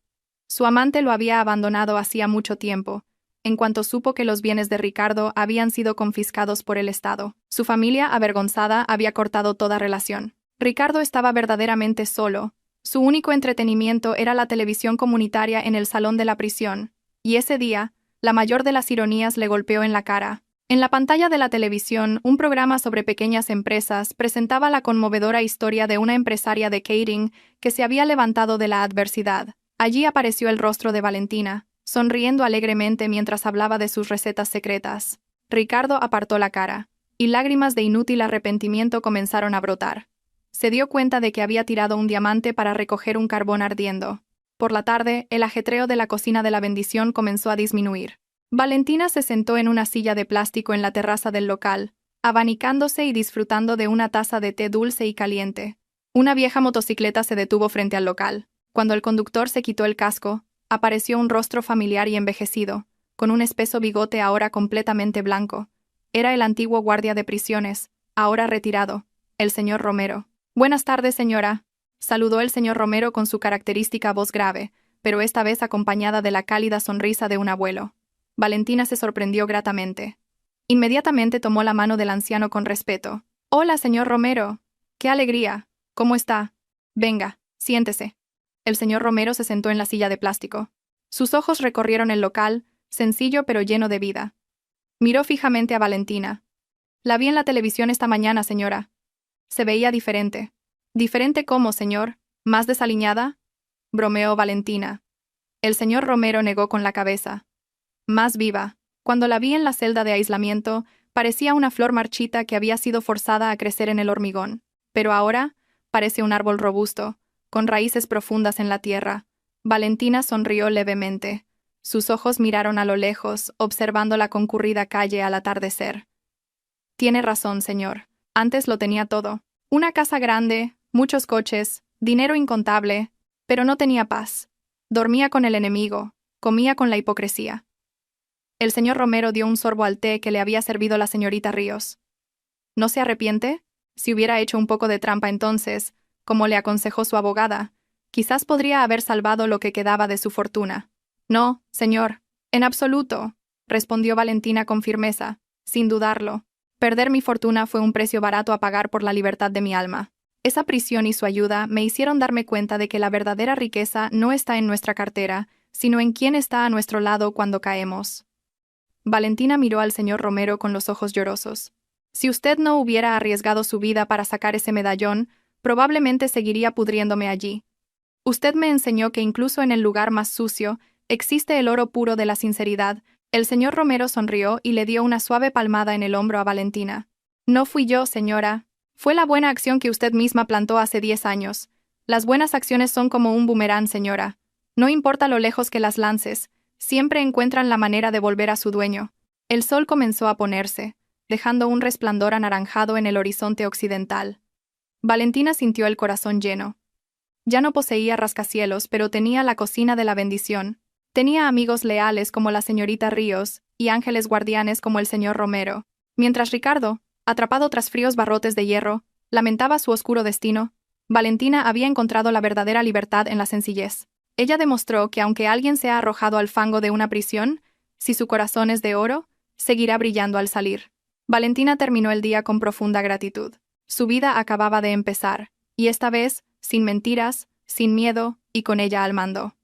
Su amante lo había abandonado hacía mucho tiempo, en cuanto supo que los bienes de Ricardo habían sido confiscados por el Estado. Su familia, avergonzada, había cortado toda relación. Ricardo estaba verdaderamente solo. Su único entretenimiento era la televisión comunitaria en el salón de la prisión, y ese día, la mayor de las ironías le golpeó en la cara. En la pantalla de la televisión, un programa sobre pequeñas empresas presentaba la conmovedora historia de una empresaria de catering que se había levantado de la adversidad. Allí apareció el rostro de Valentina, sonriendo alegremente mientras hablaba de sus recetas secretas. Ricardo apartó la cara, y lágrimas de inútil arrepentimiento comenzaron a brotar. Se dio cuenta de que había tirado un diamante para recoger un carbón ardiendo. Por la tarde, el ajetreo de la cocina de la bendición comenzó a disminuir. Valentina se sentó en una silla de plástico en la terraza del local, abanicándose y disfrutando de una taza de té dulce y caliente. Una vieja motocicleta se detuvo frente al local. Cuando el conductor se quitó el casco, apareció un rostro familiar y envejecido, con un espeso bigote ahora completamente blanco. Era el antiguo guardia de prisiones, ahora retirado, el señor Romero. «Buenas tardes, señora», saludó el señor Romero con su característica voz grave, pero esta vez acompañada de la cálida sonrisa de un abuelo. Valentina se sorprendió gratamente. Inmediatamente tomó la mano del anciano con respeto. «Hola, señor Romero. ¡Qué alegría! ¿Cómo está? Venga, siéntese». El señor Romero se sentó en la silla de plástico. Sus ojos recorrieron el local, sencillo pero lleno de vida. Miró fijamente a Valentina. «La vi en la televisión esta mañana, señora. Se veía diferente». «¿Diferente cómo, señor? ¿Más desaliñada?», bromeó Valentina. El señor Romero negó con la cabeza. «Más viva. Cuando la vi en la celda de aislamiento, parecía una flor marchita que había sido forzada a crecer en el hormigón. Pero ahora parece un árbol robusto, con raíces profundas en la tierra». Valentina sonrió levemente. Sus ojos miraron a lo lejos, observando la concurrida calle al atardecer. «Tiene razón, señor. Antes lo tenía todo. Una casa grande, muchos coches, dinero incontable, pero no tenía paz. Dormía con el enemigo, comía con la hipocresía». El señor Romero dio un sorbo al té que le había servido la señorita Ríos. «¿No se arrepiente? Si hubiera hecho un poco de trampa entonces, como le aconsejó su abogada, quizás podría haber salvado lo que quedaba de su fortuna». «No, señor, en absoluto», respondió Valentina con firmeza, sin dudarlo. «Perder mi fortuna fue un precio barato a pagar por la libertad de mi alma. Esa prisión y su ayuda me hicieron darme cuenta de que la verdadera riqueza no está en nuestra cartera, sino en quién está a nuestro lado cuando caemos». Valentina miró al señor Romero con los ojos llorosos. «Si usted no hubiera arriesgado su vida para sacar ese medallón, probablemente seguiría pudriéndome allí. Usted me enseñó que incluso en el lugar más sucio existe el oro puro de la sinceridad». El señor Romero sonrió y le dio una suave palmada en el hombro a Valentina. «No fui yo, señora. Fue la buena acción que usted misma plantó hace 10 años. Las buenas acciones son como un boomerang, señora. No importa lo lejos que las lances, siempre encuentran la manera de volver a su dueño». El sol comenzó a ponerse, dejando un resplandor anaranjado en el horizonte occidental. Valentina sintió el corazón lleno. Ya no poseía rascacielos, pero tenía la cocina de la bendición. Tenía amigos leales como la señorita Ríos y ángeles guardianes como el señor Romero. Mientras Ricardo, atrapado tras fríos barrotes de hierro, lamentaba su oscuro destino, Valentina había encontrado la verdadera libertad en la sencillez. Ella demostró que aunque alguien sea arrojado al fango de una prisión, si su corazón es de oro, seguirá brillando al salir. Valentina terminó el día con profunda gratitud. Su vida acababa de empezar, y esta vez, sin mentiras, sin miedo y con ella al mando.